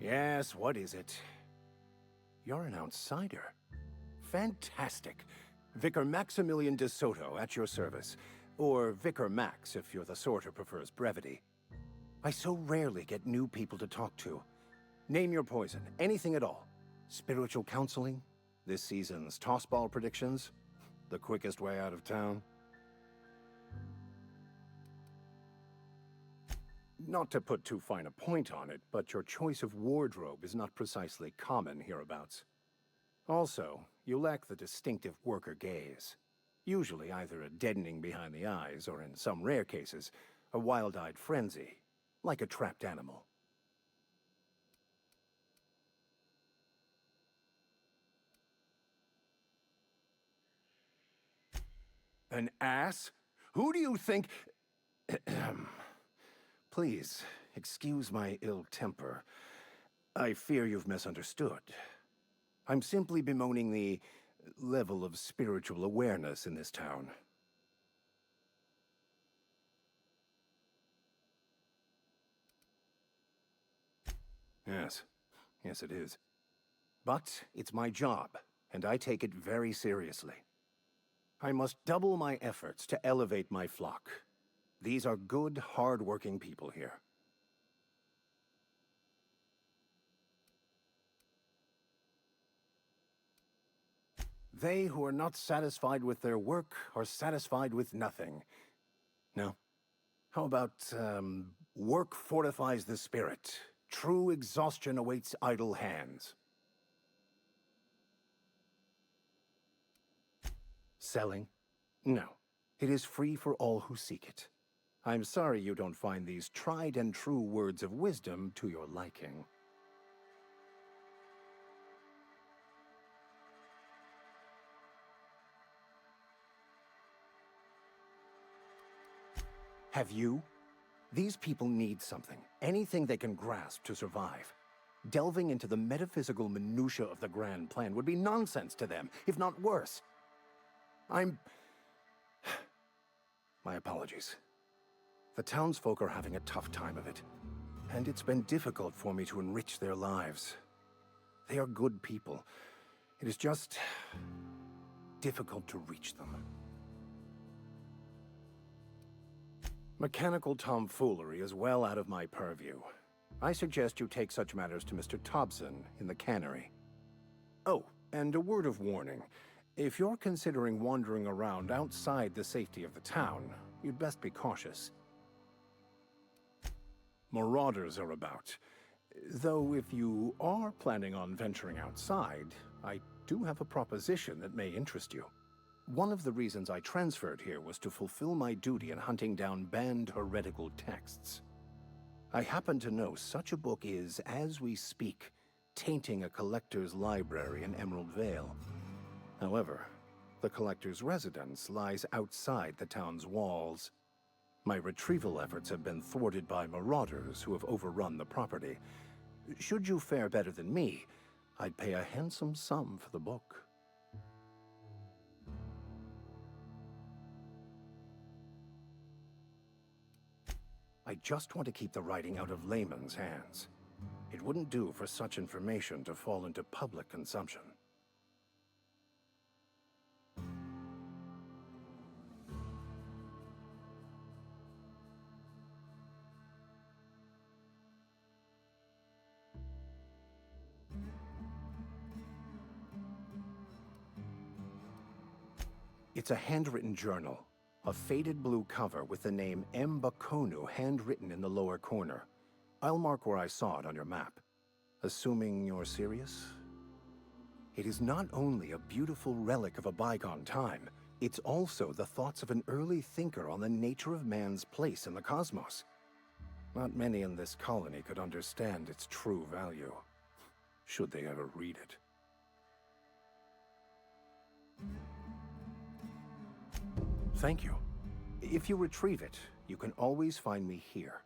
Yes, what is it? You're an outsider. Fantastic. Vicar Maximilian de Soto at your service. Or Vicar Max if you're the sort who prefers brevity. I so rarely get new people to talk to. Name your poison, anything at all. Spiritual counseling? This season's tossball predictions? The quickest way out of town? Not to put too fine a point on it, but your choice of wardrobe is not precisely common hereabouts. Also, you lack the distinctive worker gaze. Usually either a deadening behind the eyes, or in some rare cases, a wild-eyed frenzy, like a trapped animal. An ass? Who do you think... Please, excuse my ill temper. I fear you've misunderstood. I'm simply bemoaning the level of spiritual awareness in this town. Yes it is. But it's my job, and I take it very seriously. I must double my efforts to elevate my flock. These are good, hard-working people here. They who are not satisfied with their work are satisfied with nothing. No? How about, work fortifies the spirit. True exhaustion awaits idle hands. Selling? No. It is free for all who seek it. I'm sorry you don't find these tried and true words of wisdom to your liking. Have you? These people need something, anything they can grasp to survive. Delving into the metaphysical minutiae of the grand plan would be nonsense to them, if not worse. My apologies. The townsfolk are having a tough time of it, and it's been difficult for me to enrich their lives. They are good people. It is just difficult to reach them. Mechanical tomfoolery is well out of my purview. I suggest you take such matters to Mr. Thompson in the cannery. Oh, and a word of warning. If you're considering wandering around outside the safety of the town, you'd best be cautious. Marauders are about. Though if you are planning on venturing outside, I do have a proposition that may interest you. One of the reasons I transferred here was to fulfill my duty in hunting down banned heretical texts. I happen to know such a book is, as we speak, tainting a collector's library in Emerald Vale. However, the collector's residence lies outside the town's walls. My retrieval efforts have been thwarted by marauders who have overrun the property. Should you fare better than me, I'd pay a handsome sum for the book. I just want to keep the writing out of layman's hands. It wouldn't do for such information to fall into public consumption. It's a handwritten journal. A faded blue cover with the name M. Bakonu handwritten in the lower corner. I'll mark where I saw it on your map. Assuming you're serious? It is not only a beautiful relic of a bygone time, it's also the thoughts of an early thinker on the nature of man's place in the cosmos. Not many in this colony could understand its true value, should they ever read it. Thank you. If you retrieve it, you can always find me here.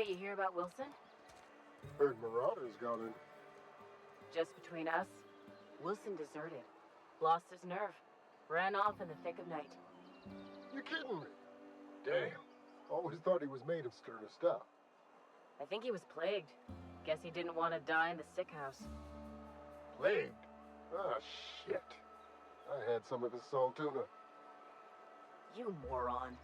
Hey, you hear about Wilson? Heard Marauders got in. Just between us, Wilson deserted. Lost his nerve. Ran off in the thick of night. You kidding me? Damn. Always thought he was made of sterner stuff. I think he was plagued. Guess he didn't want to die in the sick house. Plagued? Ah, shit. I had some of his salt tuna. You moron.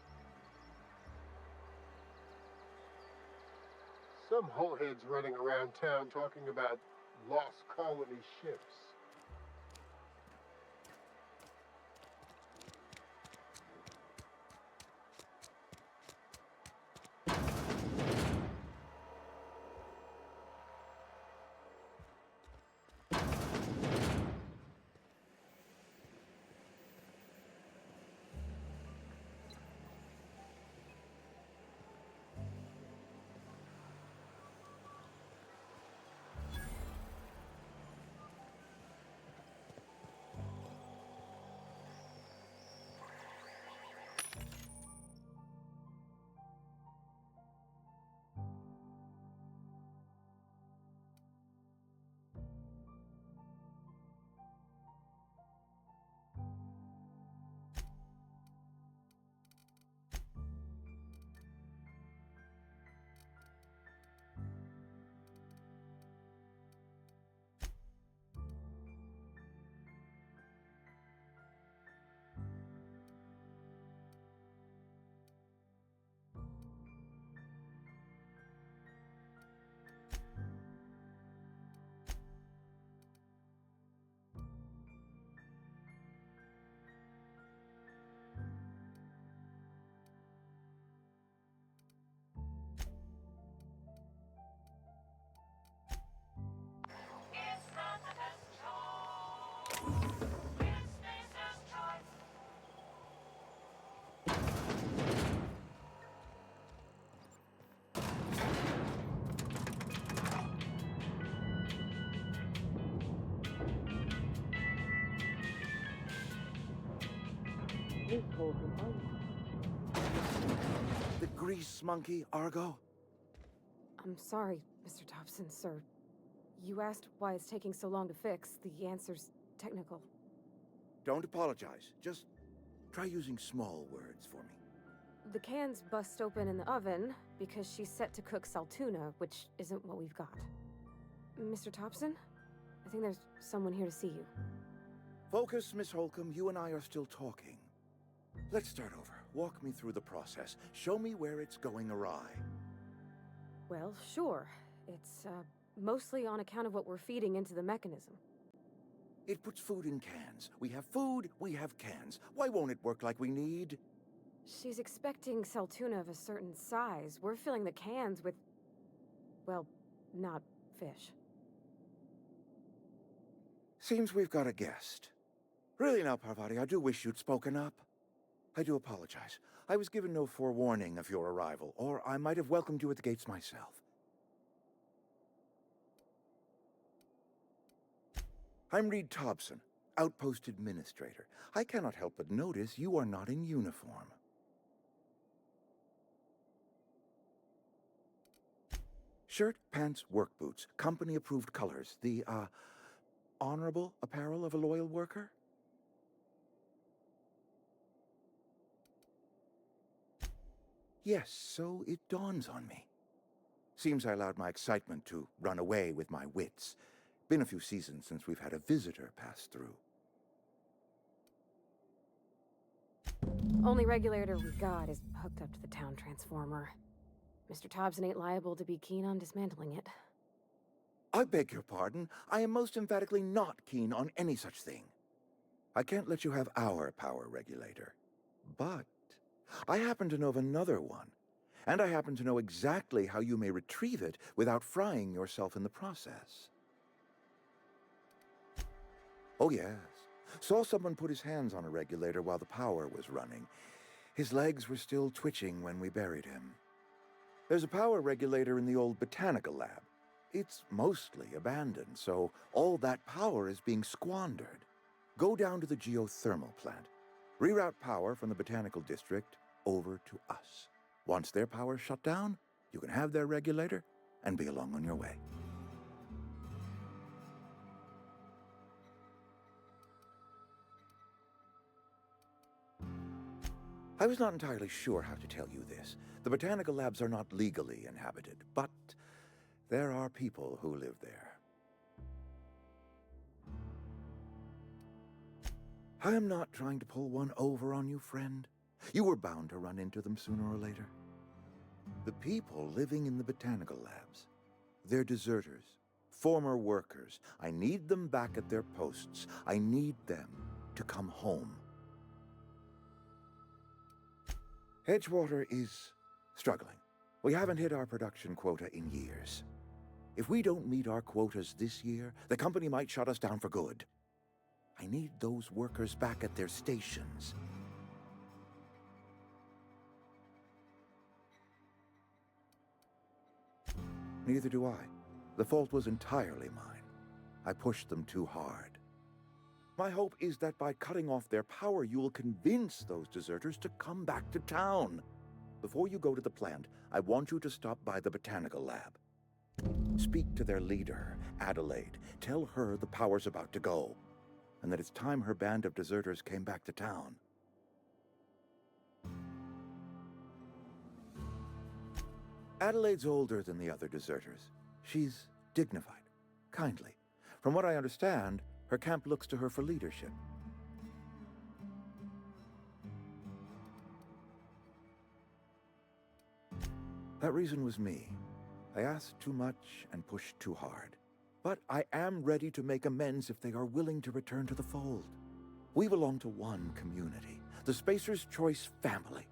Some holeheads running around town talking about lost colony ships. The grease monkey, Argo? I'm sorry, Mr. Thompson, sir. You asked why it's taking so long to fix. The answer's technical. Don't apologize. Just try using small words for me. The cans bust open in the oven because she's set to cook saltuna, which isn't what we've got. Mr. Thompson? I think there's someone here to see you. Focus, Miss Holcomb. You and I are still talking. Let's start over. Walk me through the process. Show me where it's going awry. Well, sure. It's, mostly on account of what we're feeding into the mechanism. It puts food in cans. We have food, we have cans. Why won't it work like we need? She's expecting saltuna of a certain size. We're filling the cans with, well, not fish. Seems we've got a guest. Really now, Parvati, I do wish you'd spoken up. I do apologize. I was given no forewarning of your arrival, or I might have welcomed you at the gates myself. I'm Reed Thompson, Outpost Administrator. I cannot help but notice you are not in uniform. Shirt, pants, work boots, company-approved colors. The, honorable apparel of a loyal worker? Yes, so it dawns on me. Seems I allowed my excitement to run away with my wits. Been a few seasons since we've had a visitor pass through. Only regulator we got is hooked up to the town transformer. Mr. Thompson ain't liable to be keen on dismantling it. I beg your pardon. I am most emphatically not keen on any such thing. I can't let you have our power regulator. But I happen to know of another one. And I happen to know exactly how you may retrieve it without frying yourself in the process. Oh, yes. Saw someone put his hands on a regulator while the power was running. His legs were still twitching when we buried him. There's a power regulator in the old botanical lab. It's mostly abandoned, so all that power is being squandered. Go down to the geothermal plant. Reroute power from the botanical district over to us. Once their power's shut down, you can have their regulator and be along on your way. I was not entirely sure how to tell you this. The botanical labs are not legally inhabited, but there are people who live there. I am not trying to pull one over on you, friend. You were bound to run into them sooner or later. The people living in the botanical labs, they're deserters, former workers. I need them back at their posts. I need them to come home. Edgewater is struggling. We haven't hit our production quota in years. If we don't meet our quotas this year, the company might shut us down for good. I need those workers back at their stations. Neither do I. The fault was entirely mine. I pushed them too hard. My hope is that by cutting off their power, you will convince those deserters to come back to town. Before you go to the plant, I want you to stop by the botanical lab. Speak to their leader, Adelaide. Tell her the power's about to go, and that it's time her band of deserters came back to town. Adelaide's older than the other deserters. She's dignified, kindly. From what I understand, her camp looks to her for leadership. That reason was me. I asked too much and pushed too hard. But I am ready to make amends if they are willing to return to the fold. We belong to one community, the Spacer's Choice family.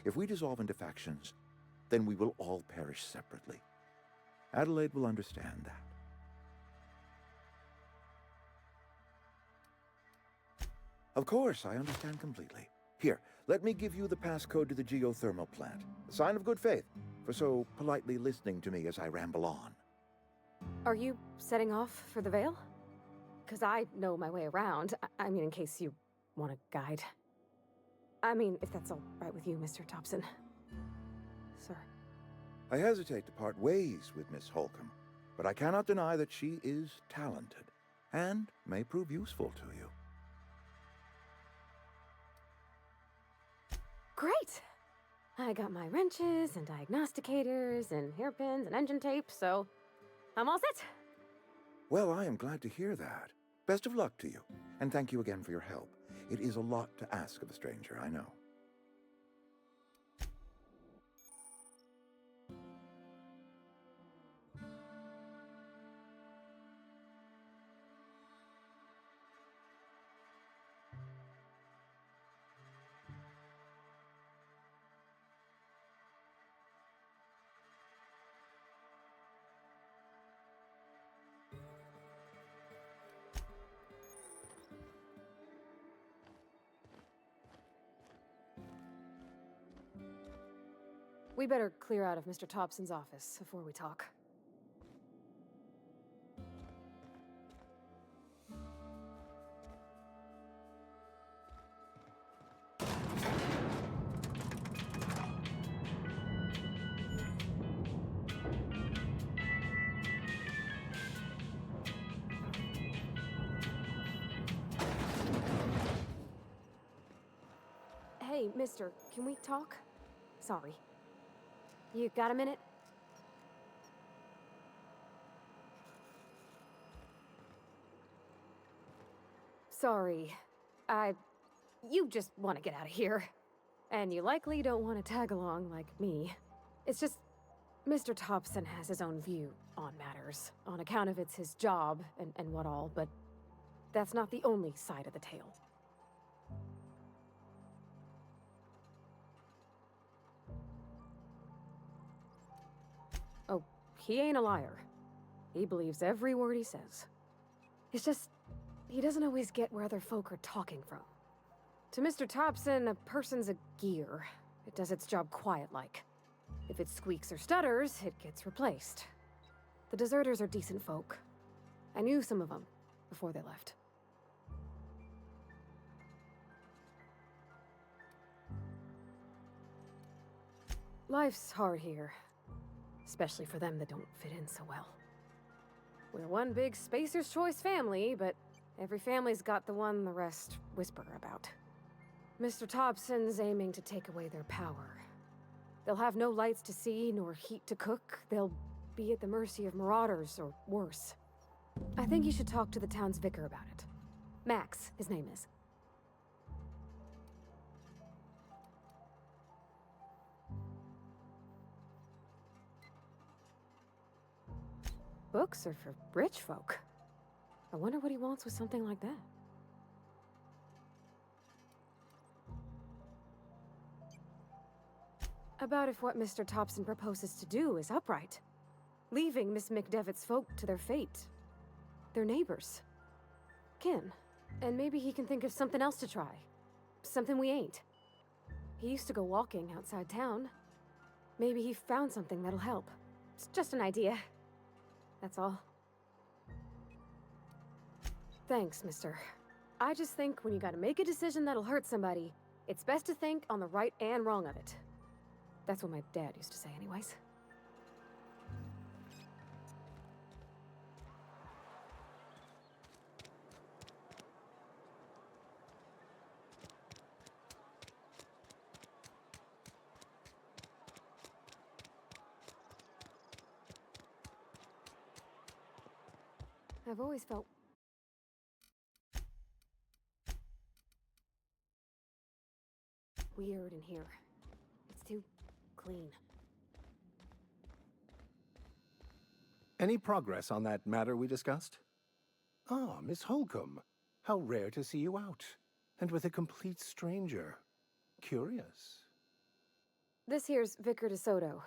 If we dissolve into factions, then we will all perish separately. Adelaide will understand that. Of course, I understand completely. Here, let me give you the passcode to the geothermal plant. A sign of good faith for so politely listening to me as I ramble on. Are you setting off for the Vale? Because I know my way around. I mean, in case you want a guide. I mean, if that's all right with you, Mr. Thompson. Sir. I hesitate to part ways with Miss Holcomb, but I cannot deny that she is talented and may prove useful to you. Great! I got my wrenches and diagnosticators and hairpins and engine tape, so I'm all set. Well, I am glad to hear that. Best of luck to you, and thank you again for your help. It is a lot to ask of a stranger, I know. We better clear out of Mr. Thompson's office before we talk. Hey, mister, can we talk? Sorry. You got a minute? Sorry. You just want to get out of here. And you likely don't want to tag along like me. It's just, Mr. Thompson has his own view on matters, on account of it's his job and what all, but that's not the only side of the tale. Oh, he ain't a liar. He believes every word he says. It's just, he doesn't always get where other folk are talking from. To Mr. Thompson, a person's a gear. It does its job quiet-like. If it squeaks or stutters, it gets replaced. The deserters are decent folk. I knew some of them before they left. Life's hard here, especially for them that don't fit in so well. We're one big Spacer's Choice family, but every family's got the one the rest whisper about. Mr. Thompson's aiming to take away their power. They'll have no lights to see, nor heat to cook. They'll be at the mercy of marauders, or worse. I think you should talk to the town's vicar about it. Max, his name is. Books are for rich folk. I wonder what he wants with something like that. About if what Mr. Thompson proposes to do is upright. Leaving Miss McDevitt's folk to their fate. Their neighbors. Kin. And maybe he can think of something else to try. Something we ain't. He used to go walking outside town. Maybe he found something that'll help. It's just an idea. That's all. Thanks, mister. I just think when you gotta make a decision that'll hurt somebody, it's best to think on the right and wrong of it. That's what my dad used to say anyways. I've always felt weird in here. It's too clean. Any progress on that matter we discussed? Ah, Miss Holcomb. How rare to see you out. And with a complete stranger. Curious. This here's Vicar DeSoto.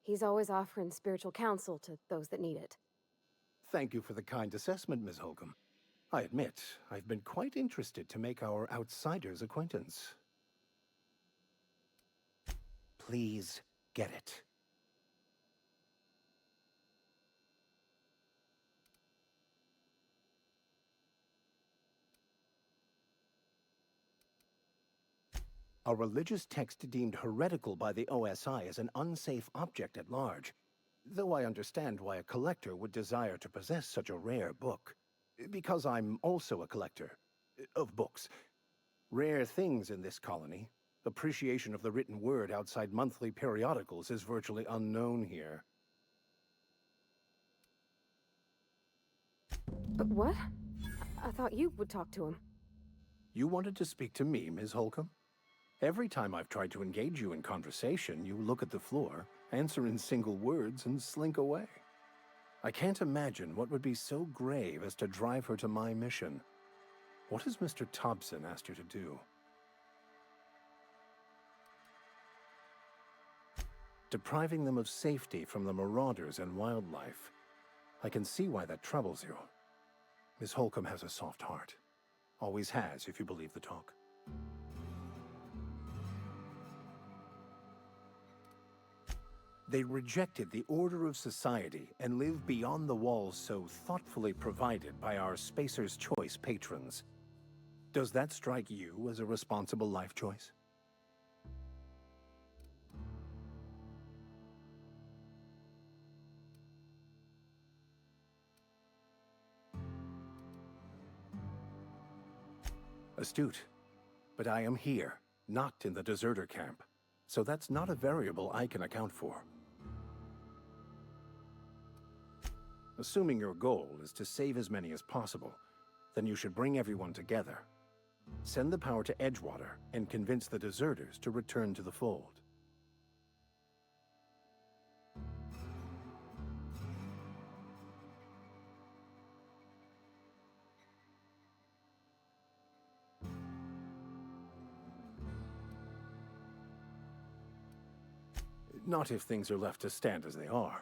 He's always offering spiritual counsel to those that need it. Thank you for the kind assessment, Miss Holcomb. I admit, I've been quite interested to make our outsider's acquaintance. Please get it. A religious text deemed heretical by the OSI is an unsafe object at large, though I understand why a collector would desire to possess such a rare book. Because I'm also a collector of books. Rare things in this colony. Appreciation of the written word outside monthly periodicals is virtually unknown here. But what? I thought you would talk to him. You wanted to speak to me, Ms. Holcomb? Every time I've tried to engage you in conversation, you look at the floor, answer in single words, and slink away. I can't imagine what would be so grave as to drive her to my mission. What has Mr. Thompson asked you to do? Depriving them of safety from the marauders and wildlife. I can see why that troubles you. Miss Holcomb has a soft heart. Always has, if you believe the talk. They rejected the order of society and live beyond the walls so thoughtfully provided by our Spacer's Choice patrons. Does that strike you as a responsible life choice? Astute. But I am here, not in the deserter camp. So that's not a variable I can account for. Assuming your goal is to save as many as possible, then you should bring everyone together. Send the power to Edgewater and convince the deserters to return to the fold. Not if things are left to stand as they are.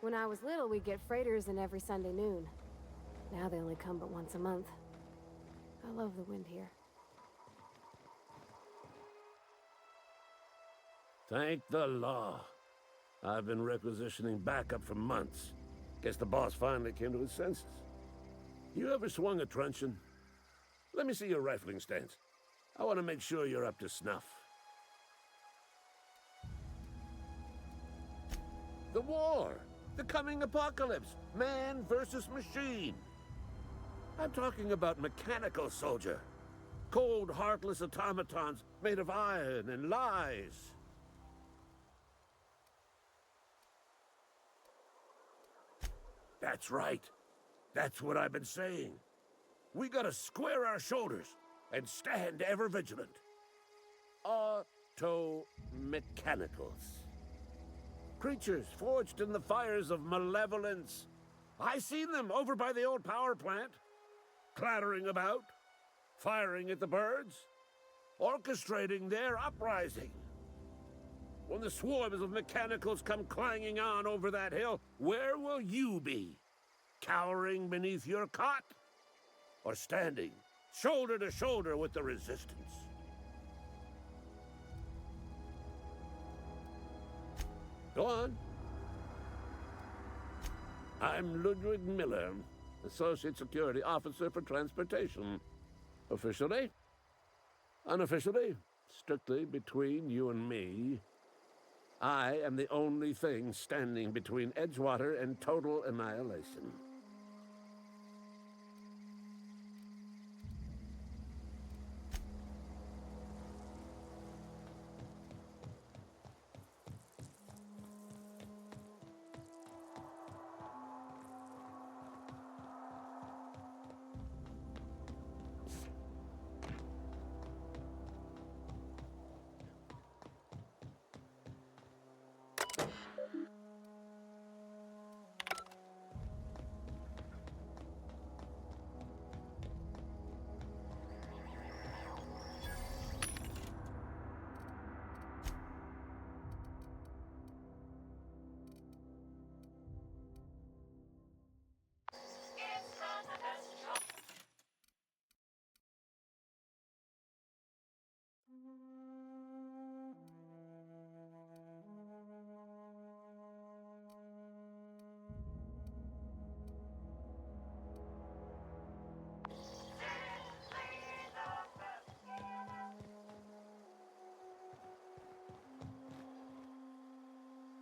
When I was little, we'd get freighters in every Sunday noon. Now they only come but once a month. I love the wind here. Thank the law. I've been requisitioning backup for months. Guess the boss finally came to his senses. You ever swung a truncheon? Let me see your rifling stance. I want to make sure you're up to snuff. The war! The coming apocalypse! Man versus machine! I'm talking about mechanical soldier. Cold, heartless automatons made of iron and lies. That's right. That's what I've been saying. We gotta square our shoulders and stand ever vigilant. Auto-mechanicals. Creatures forged in the fires of malevolence. I seen them over by the old power plant. Clattering about, firing at the birds, orchestrating their uprising. When the swarms of mechanicals come clanging on over that hill, where will you be? Cowering beneath your cot? Or standing, shoulder to shoulder with the resistance? Go on. I'm Ludwig Miller, Associate Security Officer for Transportation. Officially, unofficially, strictly between you and me, I am the only thing standing between Edgewater and total annihilation.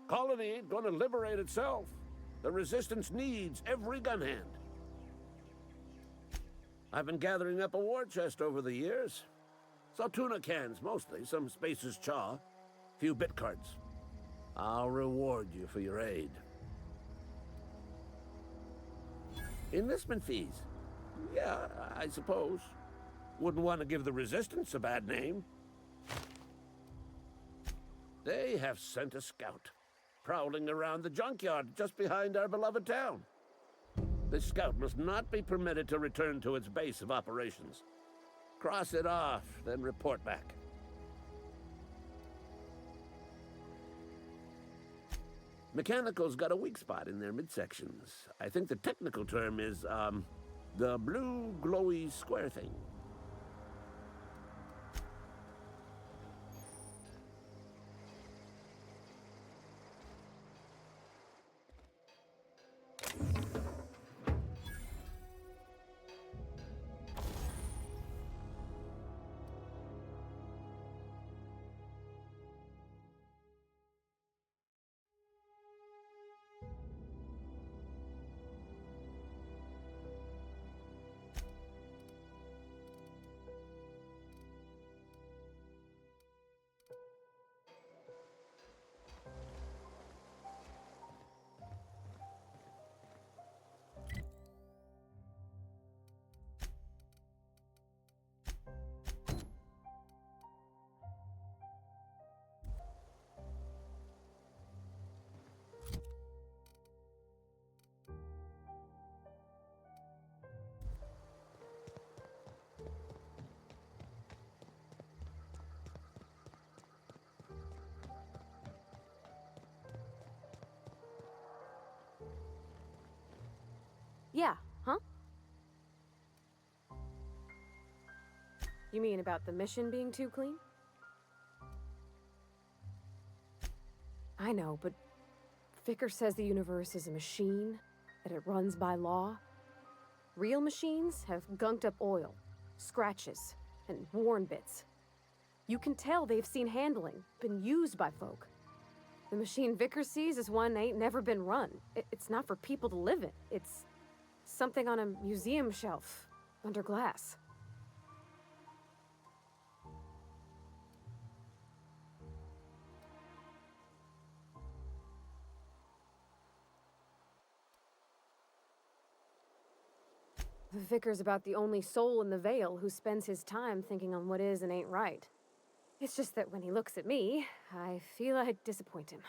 Colony ain't gonna liberate itself. The Resistance needs every gun hand. I've been gathering up a war chest over the years. Saltuna cans, mostly. Some Spacer's chaw. Few bit cards. I'll reward you for your aid. Enlistment fees. Yeah, I suppose. Wouldn't want to give the Resistance a bad name. They have sent a scout, prowling around the junkyard just behind our beloved town. This scout must not be permitted to return to its base of operations. Cross it off, then report back. Mechanical's got a weak spot in their midsections. I think the technical term is, the blue glowy square thing. Yeah, huh? You mean about the mission being too clean? I know, but Vicker says the universe is a machine, that it runs by law. Real machines have gunked up oil, scratches, and worn bits. You can tell they've seen handling, been used by folk. The machine Vicker sees is one ain't never been run. It's not for people to live in. It's something on a museum shelf, under glass. The Vicar's about the only soul in the Vale who spends his time thinking on what is and ain't right. It's just that when he looks at me, I feel I'd disappoint him.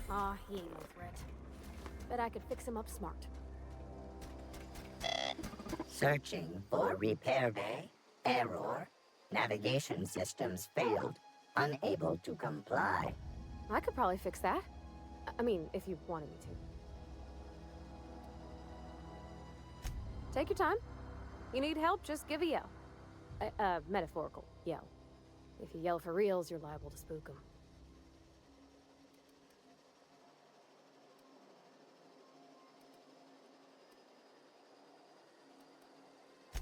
Aw, he ain't no threat. Bet I could fix him up smart. Searching for repair bay. Error. Navigation systems failed. Unable to comply. I could probably fix that. I mean, if you wanted me to. Take your time. You need help, just give a yell. Metaphorical yell. If you yell for reals, you're liable to spook them.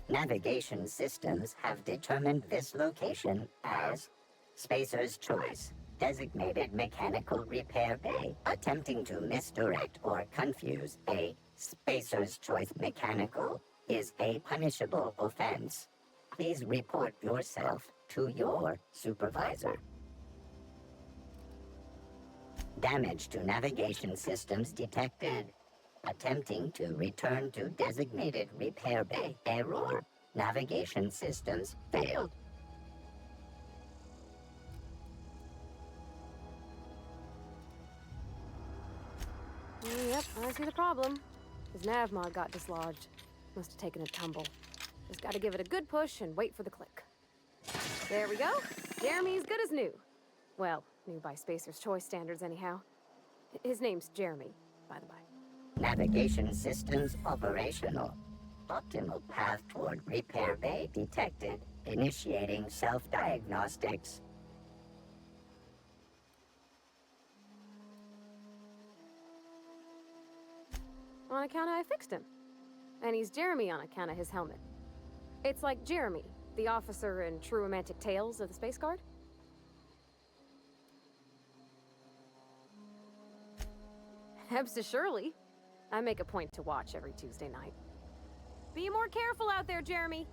Navigation systems have determined this location as Spacer's Choice, designated mechanical repair bay. Attempting to misdirect or confuse a Spacer's Choice mechanical is a punishable offense. Please report yourself to your supervisor. Damage to navigation systems detected. Attempting to return to designated repair bay. Error. Navigation systems failed. Yep, I see the problem. His nav mod got dislodged. Must have taken a tumble. Just gotta give it a good push and wait for the click. There we go. Jeremy's good as new. Well, new by Spacer's Choice standards anyhow. His name's Jeremy, by the by. Navigation systems operational. Optimal path toward repair bay detected. Initiating self-diagnostics. On account of I fixed him. And he's Jeremy on account of his helmet. It's like Jeremy, the officer in True Romantic Tales of the Space Guard. Hebs to Shirley. I make a point to watch every Tuesday night. Be more careful out there, Jeremy.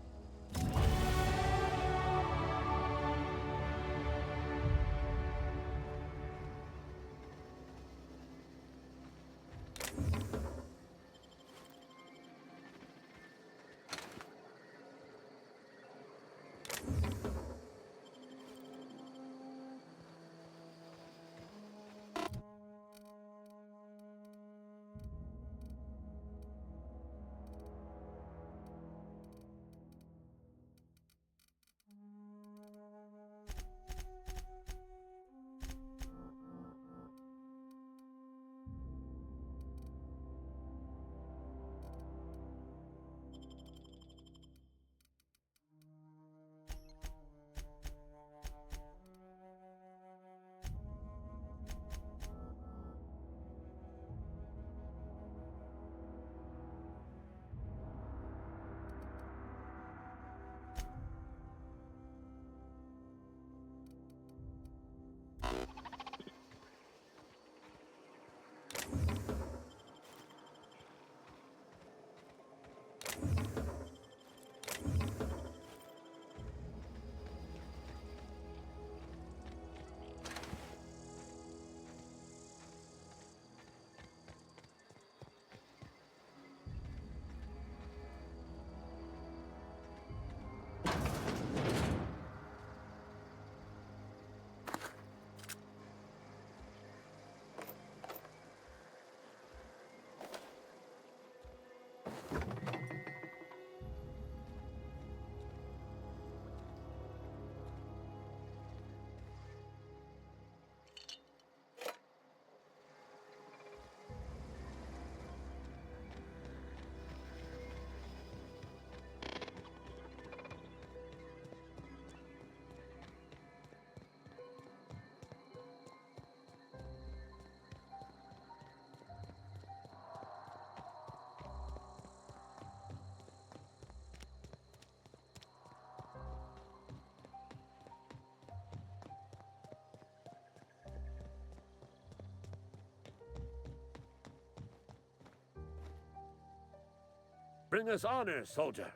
Bring us honor, soldier.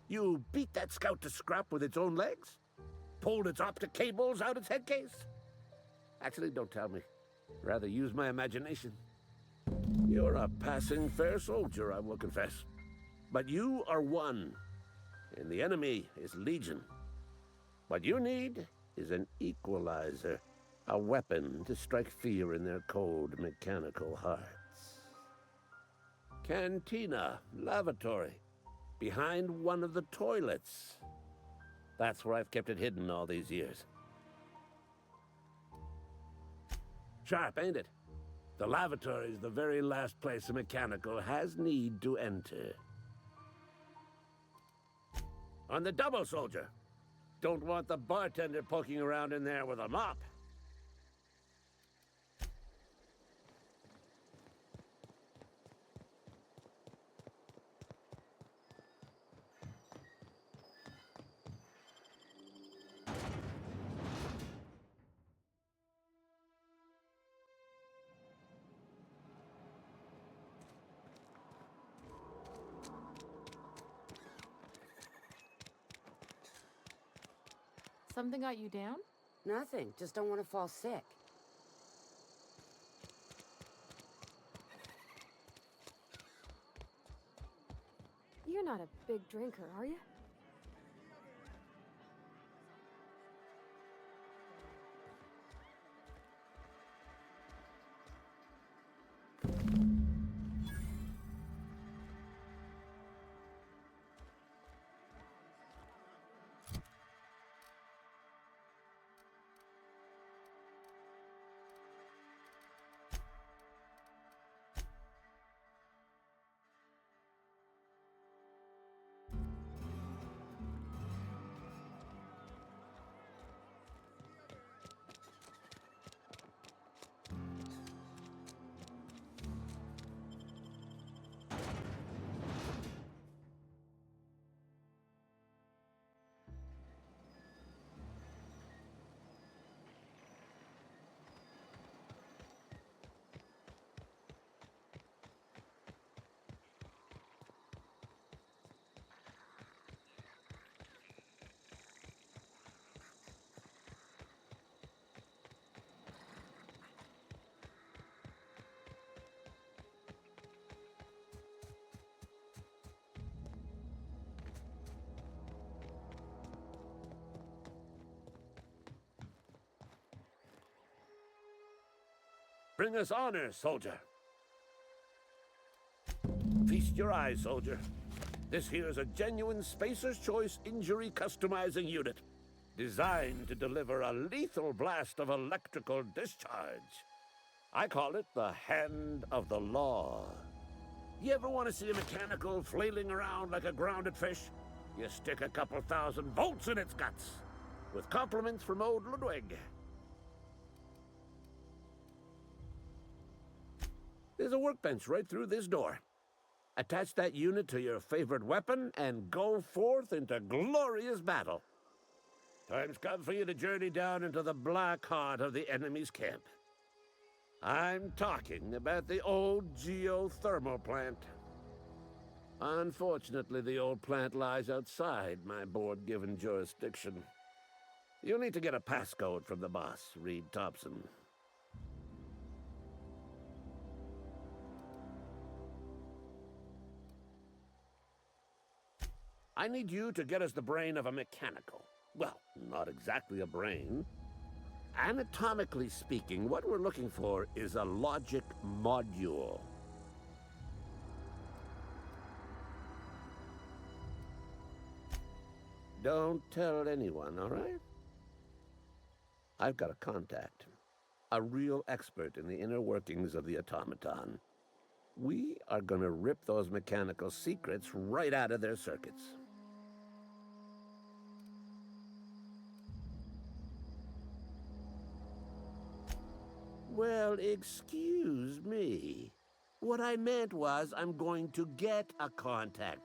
You beat that scout to scrap with its own legs? Pulled its optic cables out its head case? Actually, don't tell me. Rather use my imagination. You're a passing fair soldier, I will confess. But you are one, and the enemy is legion. What you need is an equalizer, a weapon to strike fear in their cold, mechanical hearts. Cantina, lavatory, behind one of the toilets. That's where I've kept it hidden all these years. Sharp, ain't it? The lavatory is the very last place a mechanical has need to enter. On the double, soldier. Don't want the bartender poking around in there with a mop. Something got you down? Nothing. Just don't want to fall sick. You're not a big drinker, are you? Bring us honor, soldier. Feast your eyes, soldier. This here's a genuine Spacer's Choice injury customizing unit, designed to deliver a lethal blast of electrical discharge. I call it the Hand of the Law. You ever want to see a mechanical flailing around like a grounded fish? You stick a couple thousand volts in its guts. With compliments from old Ludwig. There's a workbench right through this door. Attach that unit to your favorite weapon and go forth into glorious battle. Time's come for you to journey down into the black heart of the enemy's camp. I'm talking about the old geothermal plant. Unfortunately, the old plant lies outside my board-given jurisdiction. You'll need to get a passcode from the boss, Reed Thompson. I need you to get us the brain of a mechanical. Well, not exactly a brain. Anatomically speaking, what we're looking for is a logic module. Don't tell anyone, all right? I've got a contact, a real expert in the inner workings of the automaton. We are gonna rip those mechanical secrets right out of their circuits. Well, excuse me. What I meant was I'm going to get a contact.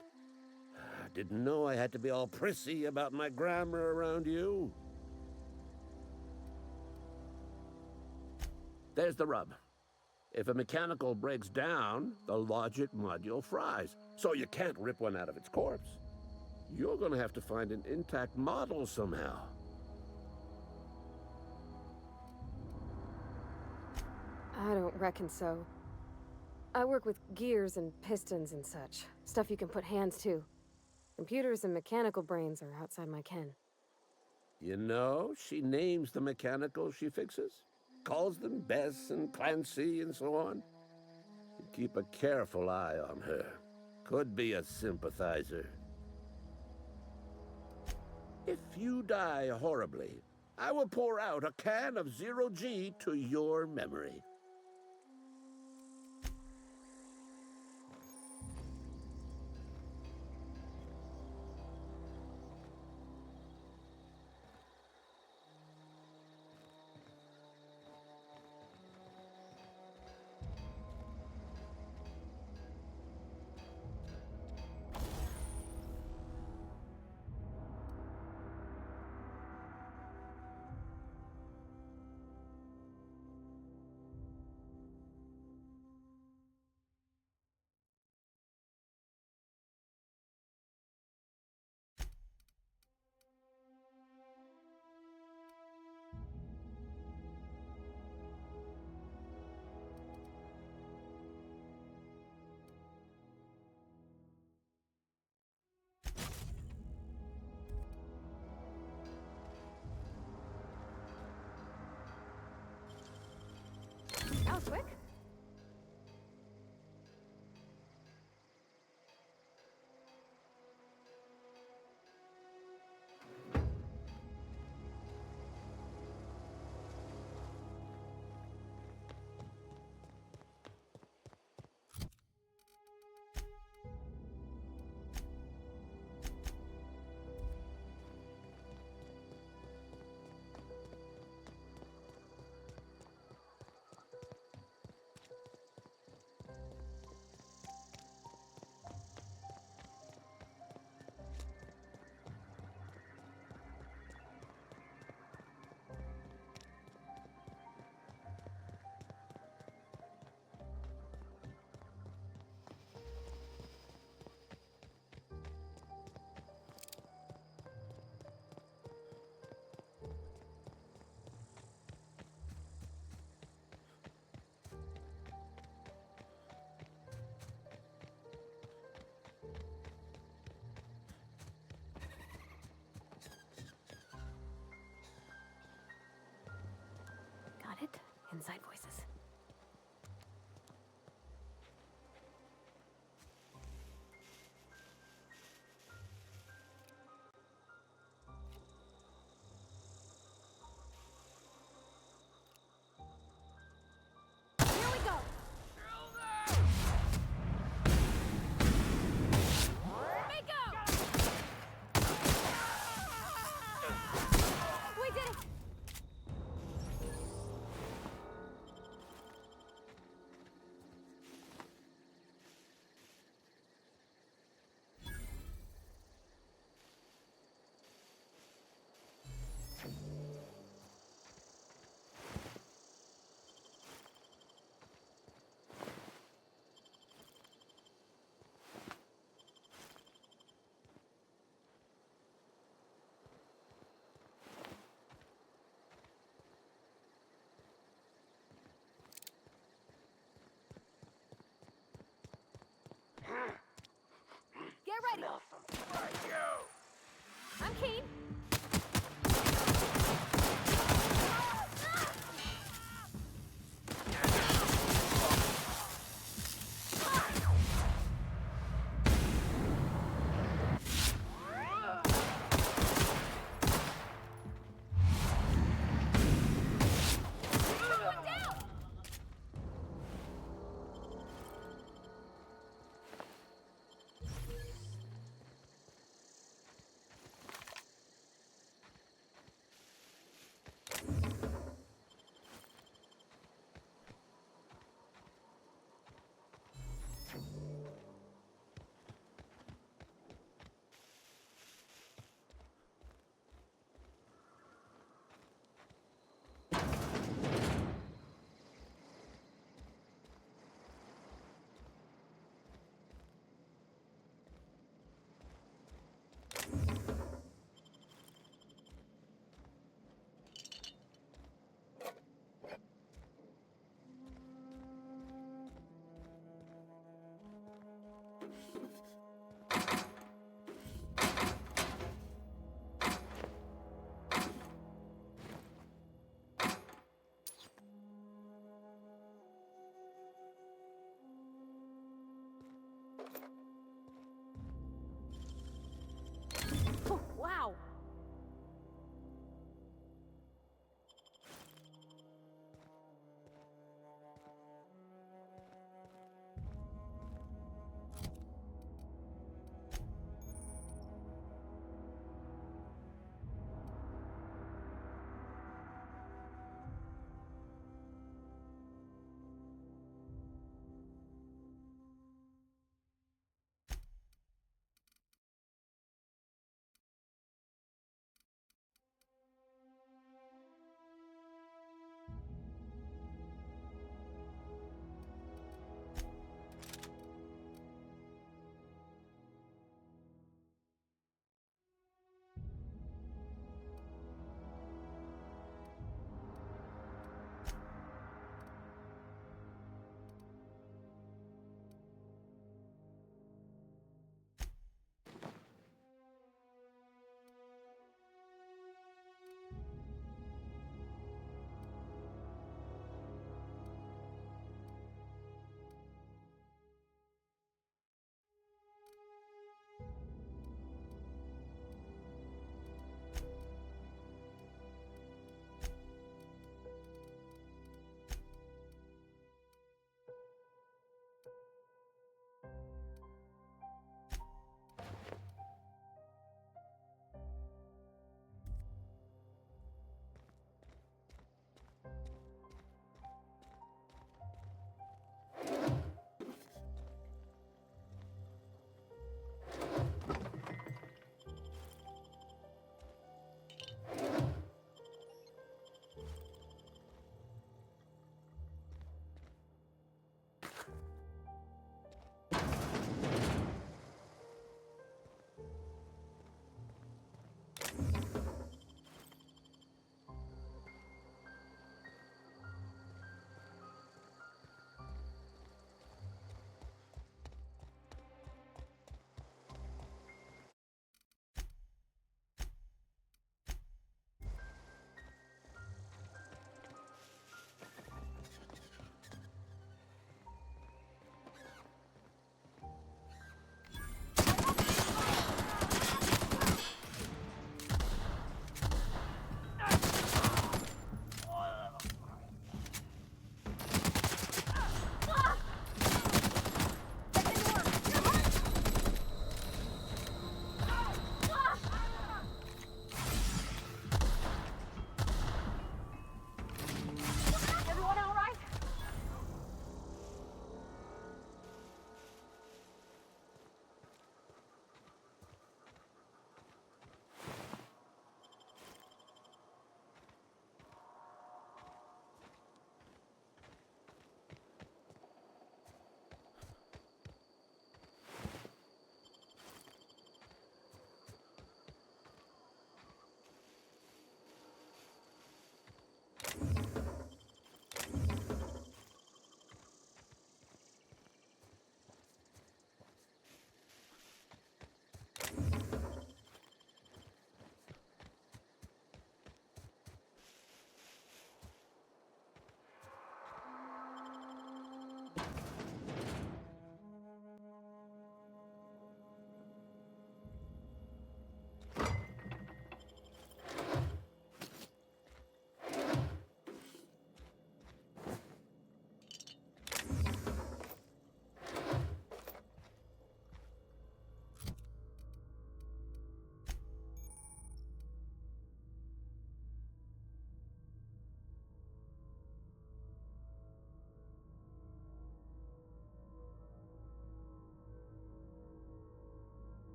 Didn't know I had to be all prissy about my grammar around you. There's the rub. If a mechanical breaks down, the logic module fries, so you can't rip one out of its corpse. You're gonna have to find an intact model somehow. I don't reckon so. I work with gears and pistons and such. Stuff you can put hands to. Computers and mechanical brains are outside my ken. You know, she names the mechanicals she fixes. Calls them Bess and Clancy and so on. You keep a careful eye on her. Could be a sympathizer. If you die horribly, I will pour out a can of 0G to your memory. That was quick. Got it. Inside voices. Kane!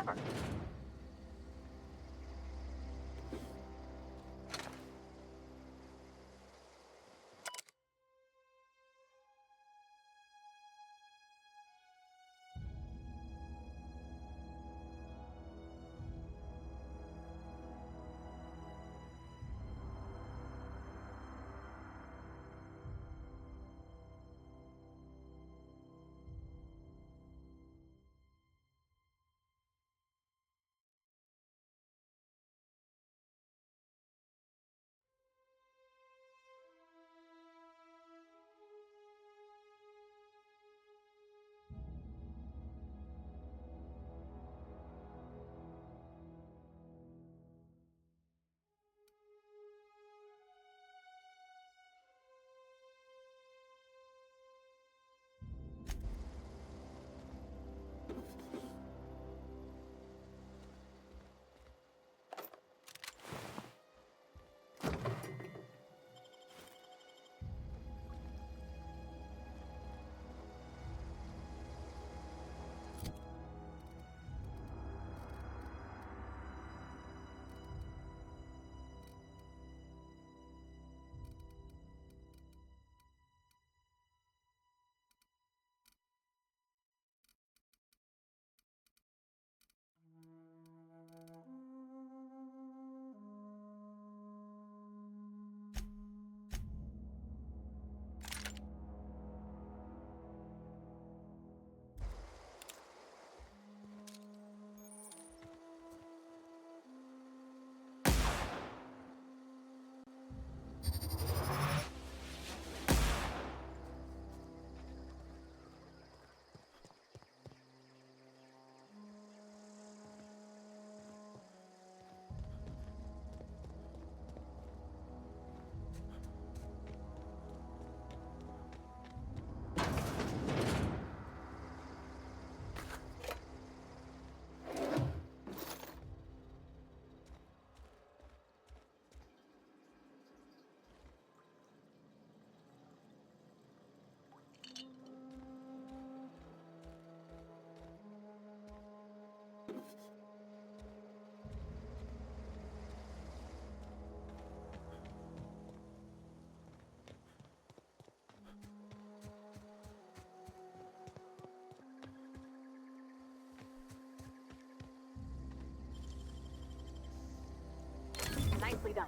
clever. Nicely done.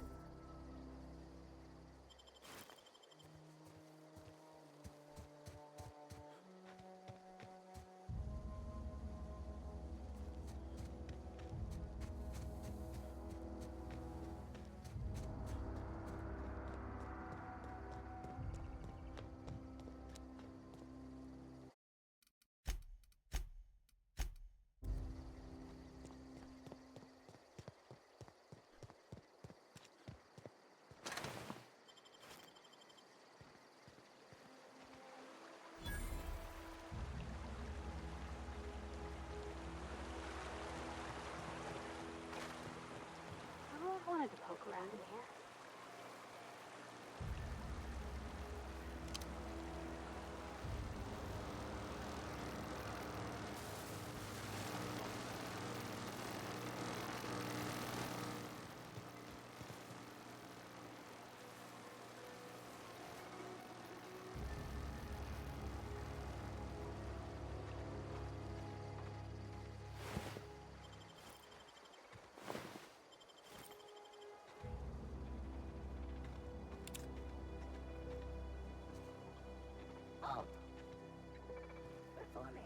I wanted to poke around in here.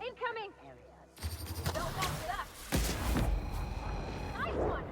Incoming! Don't mess it up! Nice one!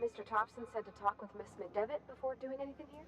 Mr. Thompson said to talk with Miss McDevitt before doing anything here?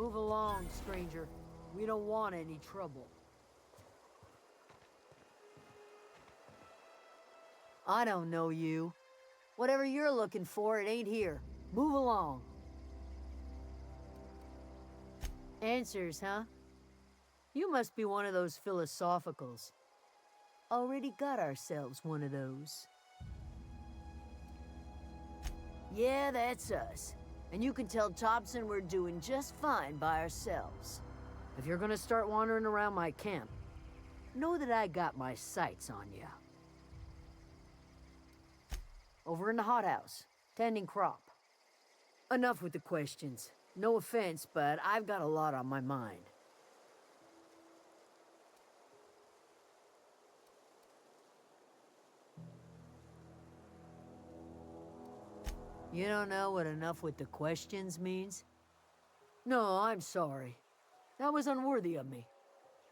Move along, stranger. We don't want any trouble. I don't know you. Whatever you're looking for, it ain't here. Move along. Answers, huh? You must be one of those philosophicals. Already got ourselves one of those. Yeah, that's us. And you can tell Thompson we're doing just fine by ourselves. If you're gonna start wandering around my camp, know that I got my sights on you. Over in the hothouse, tending crop. Enough with the questions. No offense, but I've got a lot on my mind. You don't know what enough with the questions means? No, I'm sorry. That was unworthy of me.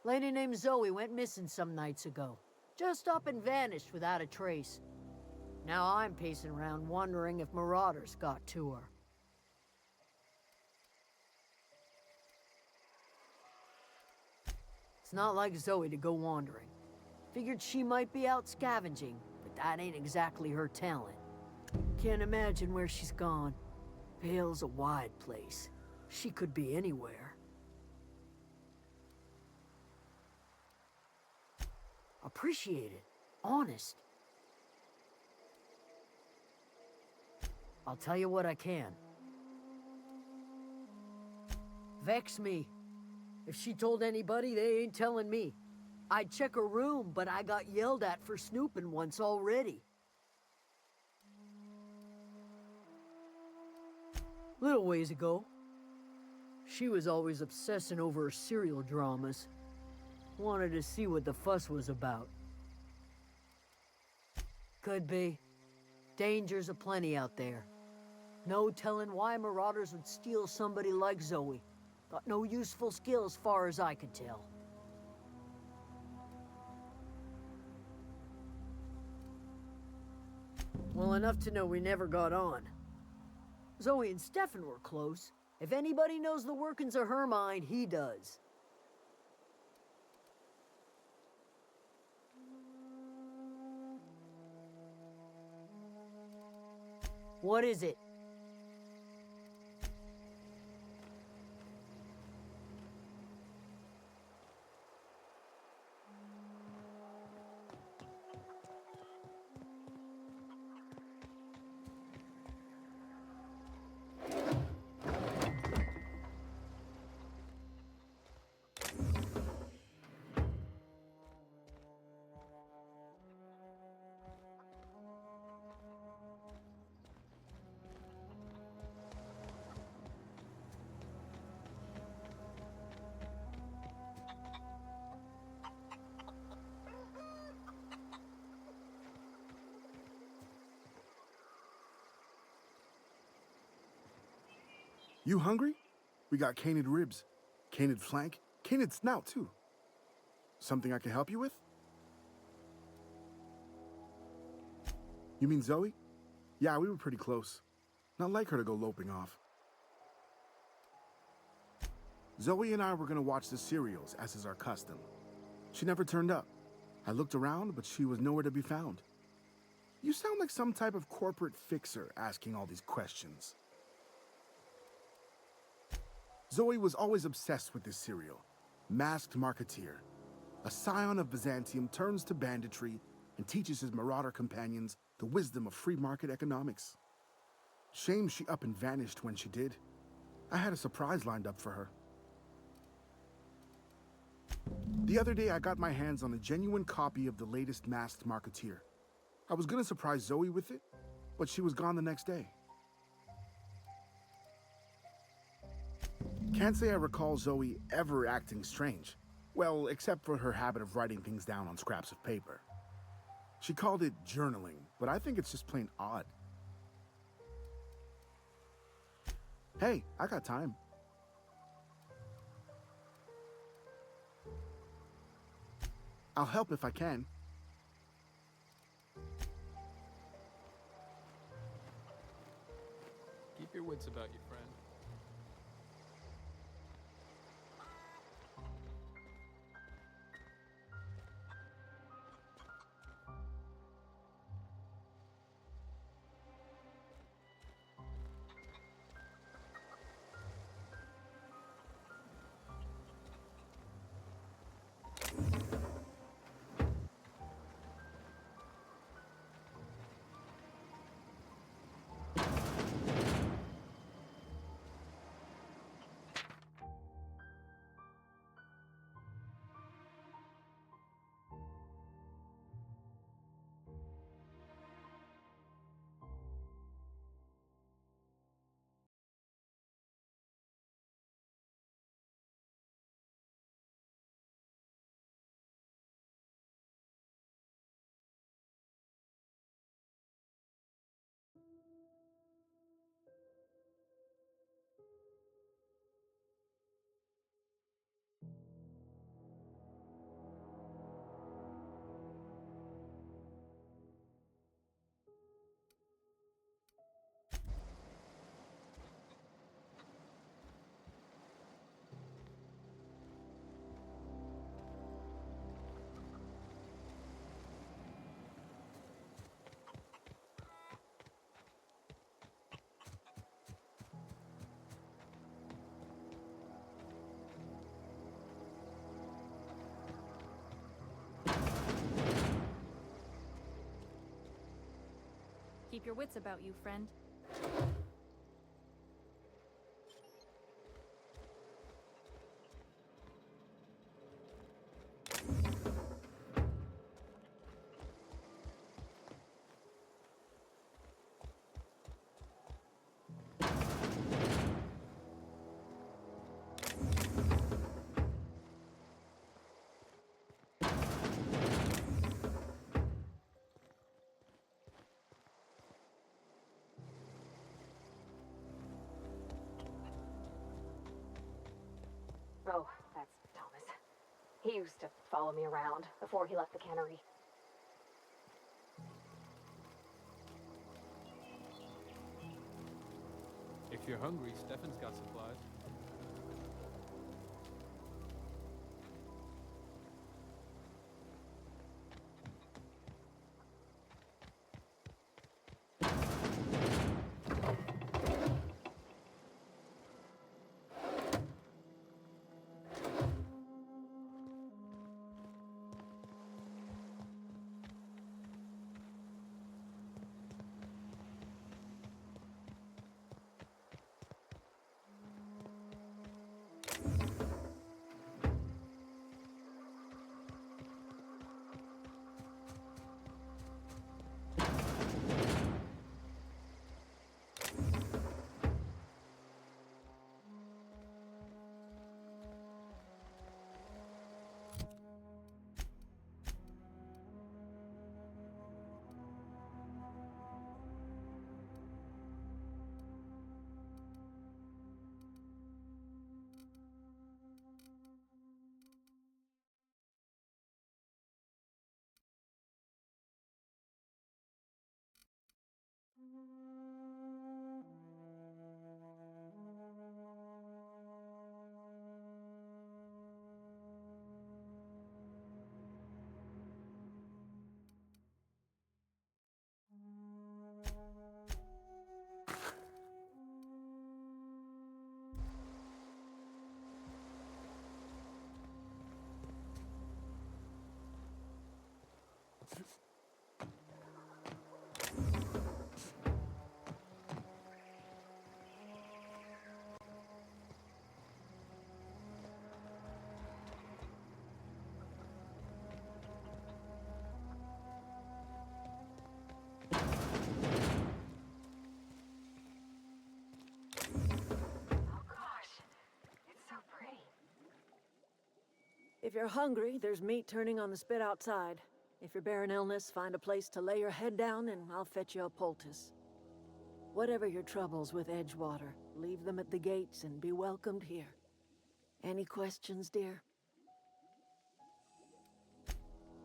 Lady named Zoe went missing some nights ago. Just up and vanished without a trace. Now I'm pacing around wondering if marauders got to her. It's not like Zoe to go wandering. Figured she might be out scavenging, but that ain't exactly her talent. Can't imagine where she's gone. Vale's a wide place. She could be anywhere. Appreciate it. Honest. I'll tell you what I can. Vex me. If she told anybody, they ain't telling me. I'd check her room, but I got yelled at for snooping once already. Little ways ago. She was always obsessing over her serial dramas. Wanted to see what the fuss was about. Could be. Dangers aplenty out there. No telling why marauders would steal somebody like Zoe. Got no useful skill as far as I could tell. Well, enough to know we never got on. Zoe and Stefan were close. If anybody knows the workings of her mind, he does. What is it? You hungry? We got canid ribs, canid flank, canid snout, too. Something I can help you with? You mean Zoe? Yeah, we were pretty close. Not like her to go loping off. Zoe and I were gonna watch the serials, as is our custom. She never turned up. I looked around, but she was nowhere to be found. You sound like some type of corporate fixer asking all these questions. Zoe was always obsessed with this serial. Masked Marketeer. A scion of Byzantium turns to banditry and teaches his marauder companions the wisdom of free market economics. Shame she up and vanished when she did. I had a surprise lined up for her. The other day I got my hands on a genuine copy of the latest Masked Marketeer. I was gonna surprise Zoe with it, but she was gone the next day. Can't say I recall Zoe ever acting strange. Well, except for her habit of writing things down on scraps of paper. She called it journaling, but I think it's just plain odd. Hey, I got time. I'll help if I can. Keep your wits about you, friend. Keep your wits about you, friend. Oh, that's Thomas. He used to follow me around before he left the cannery. If you're hungry, Stefan's got supplies. If you're hungry, there's meat turning on the spit outside. If you're bearing illness, find a place to lay your head down and I'll fetch you a poultice. Whatever your troubles with Edgewater, leave them at the gates and be welcomed here. Any questions, dear?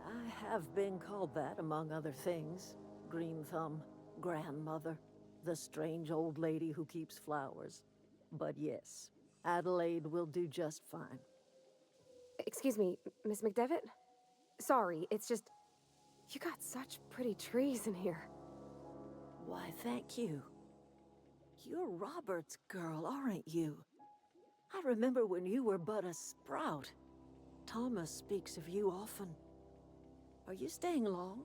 I have been called that, among other things. Green Thumb, grandmother, the strange old lady who keeps flowers. But yes, Adelaide will do just fine. Excuse me, Miss McDevitt? Sorry, it's just... You got such pretty trees in here. Why, thank you. You're Robert's girl, aren't you? I remember when you were but a sprout. Thomas speaks of you often. Are you staying long?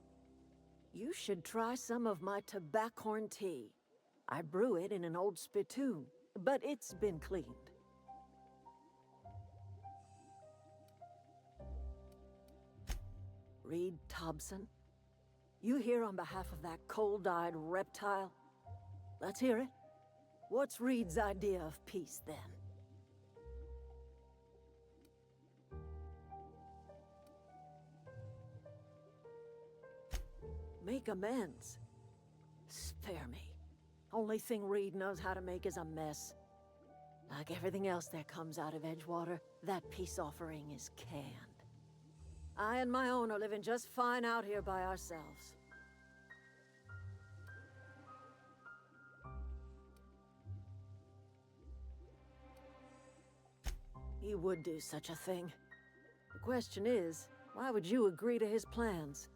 You should try some of my tobaccorn tea. I brew it in an old spittoon, but it's been cleaned. Reed Thompson? You here on behalf of that cold-eyed reptile? Let's hear it. What's Reed's idea of peace, then? Make amends. Spare me. Only thing Reed knows how to make is a mess. Like everything else that comes out of Edgewater, that peace offering is canned. I and my own are living just fine out here by ourselves. He would do such a thing. The question is, why would you agree to his plans?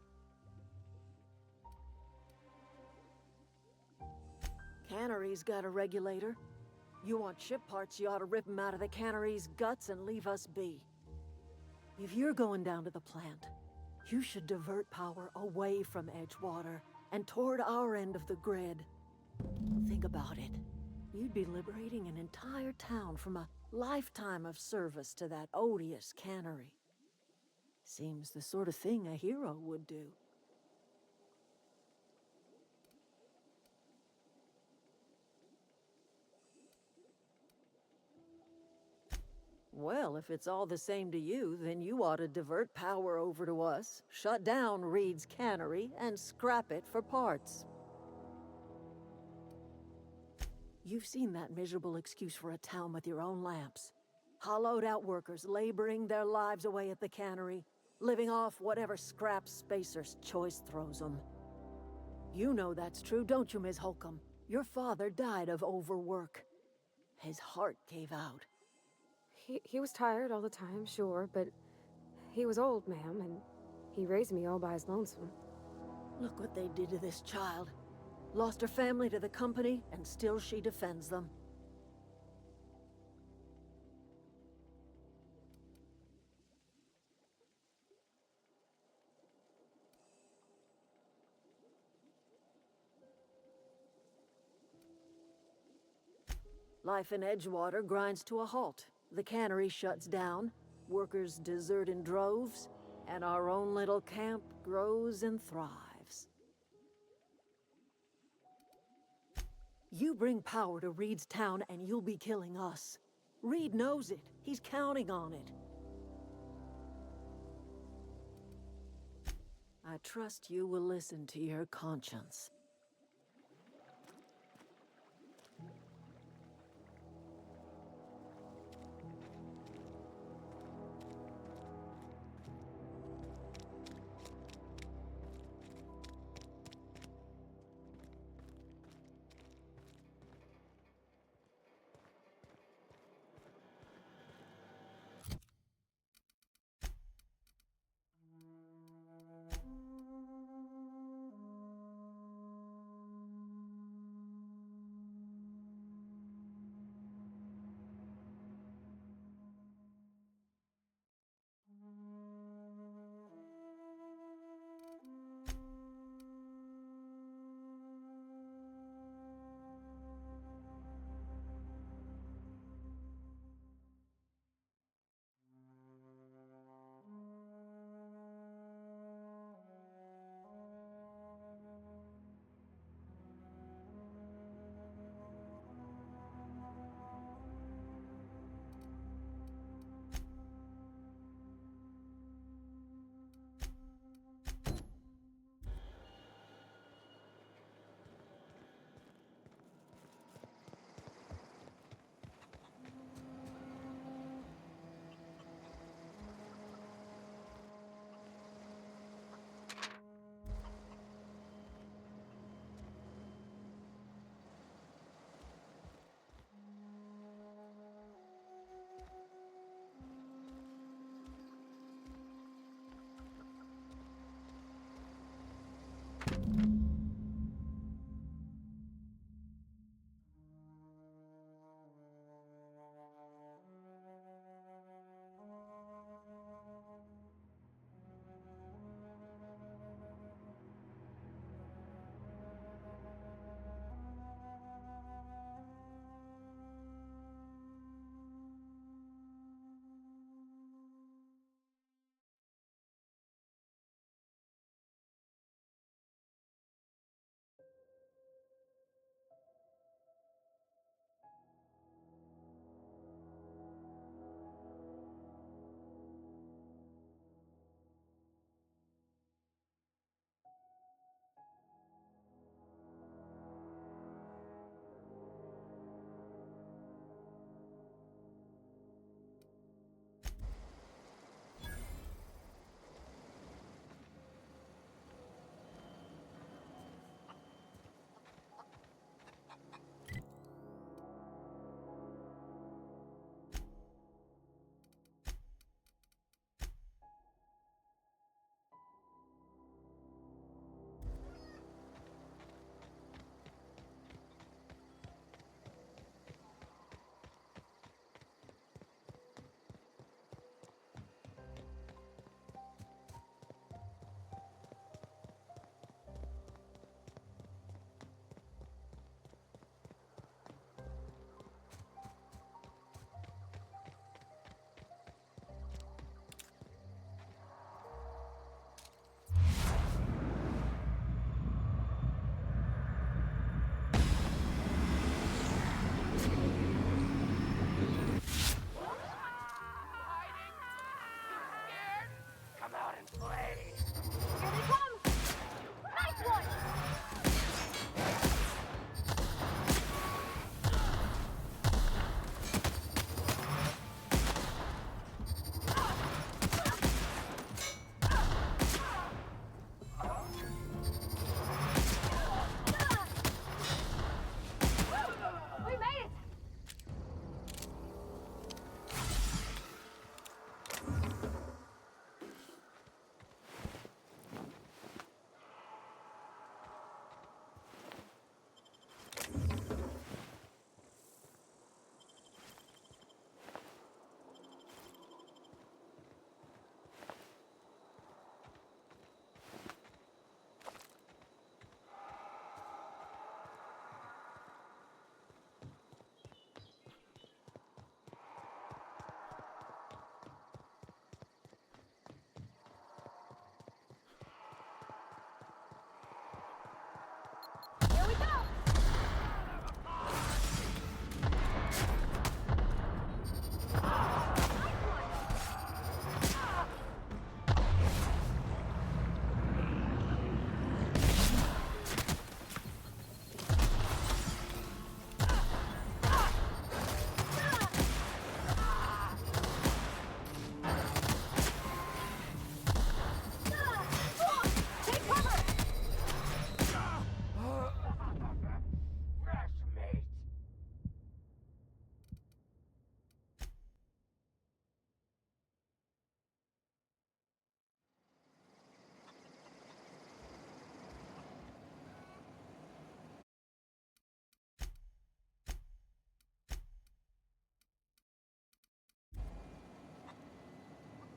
Cannery's got a regulator. You want ship parts, you ought to rip them out of the cannery's guts and leave us be. If you're going down to the plant, you should divert power away from Edgewater and toward our end of the grid. Think about it. You'd be liberating an entire town from a lifetime of service to that odious cannery. Seems the sort of thing a hero would do. Well, if it's all the same to you, then you ought to divert power over to us, shut down Reed's cannery, and scrap it for parts. You've seen that miserable excuse for a town with your own lamps. Hollowed out workers laboring their lives away at the cannery, living off whatever scrap Spacer's Choice throws them. You know that's true, don't you, Ms. Holcomb? Your father died of overwork. His heart gave out. He was tired all the time, sure, but he was old, ma'am, and he raised me all by his lonesome. Look what they did to this child. Lost her family to the company, and still she defends them. Life in Edgewater grinds to a halt. The cannery shuts down, workers desert in droves, and our own little camp grows and thrives. You bring power to Reed's town and you'll be killing us. Reed knows it. He's counting on it. I trust you will listen to your conscience.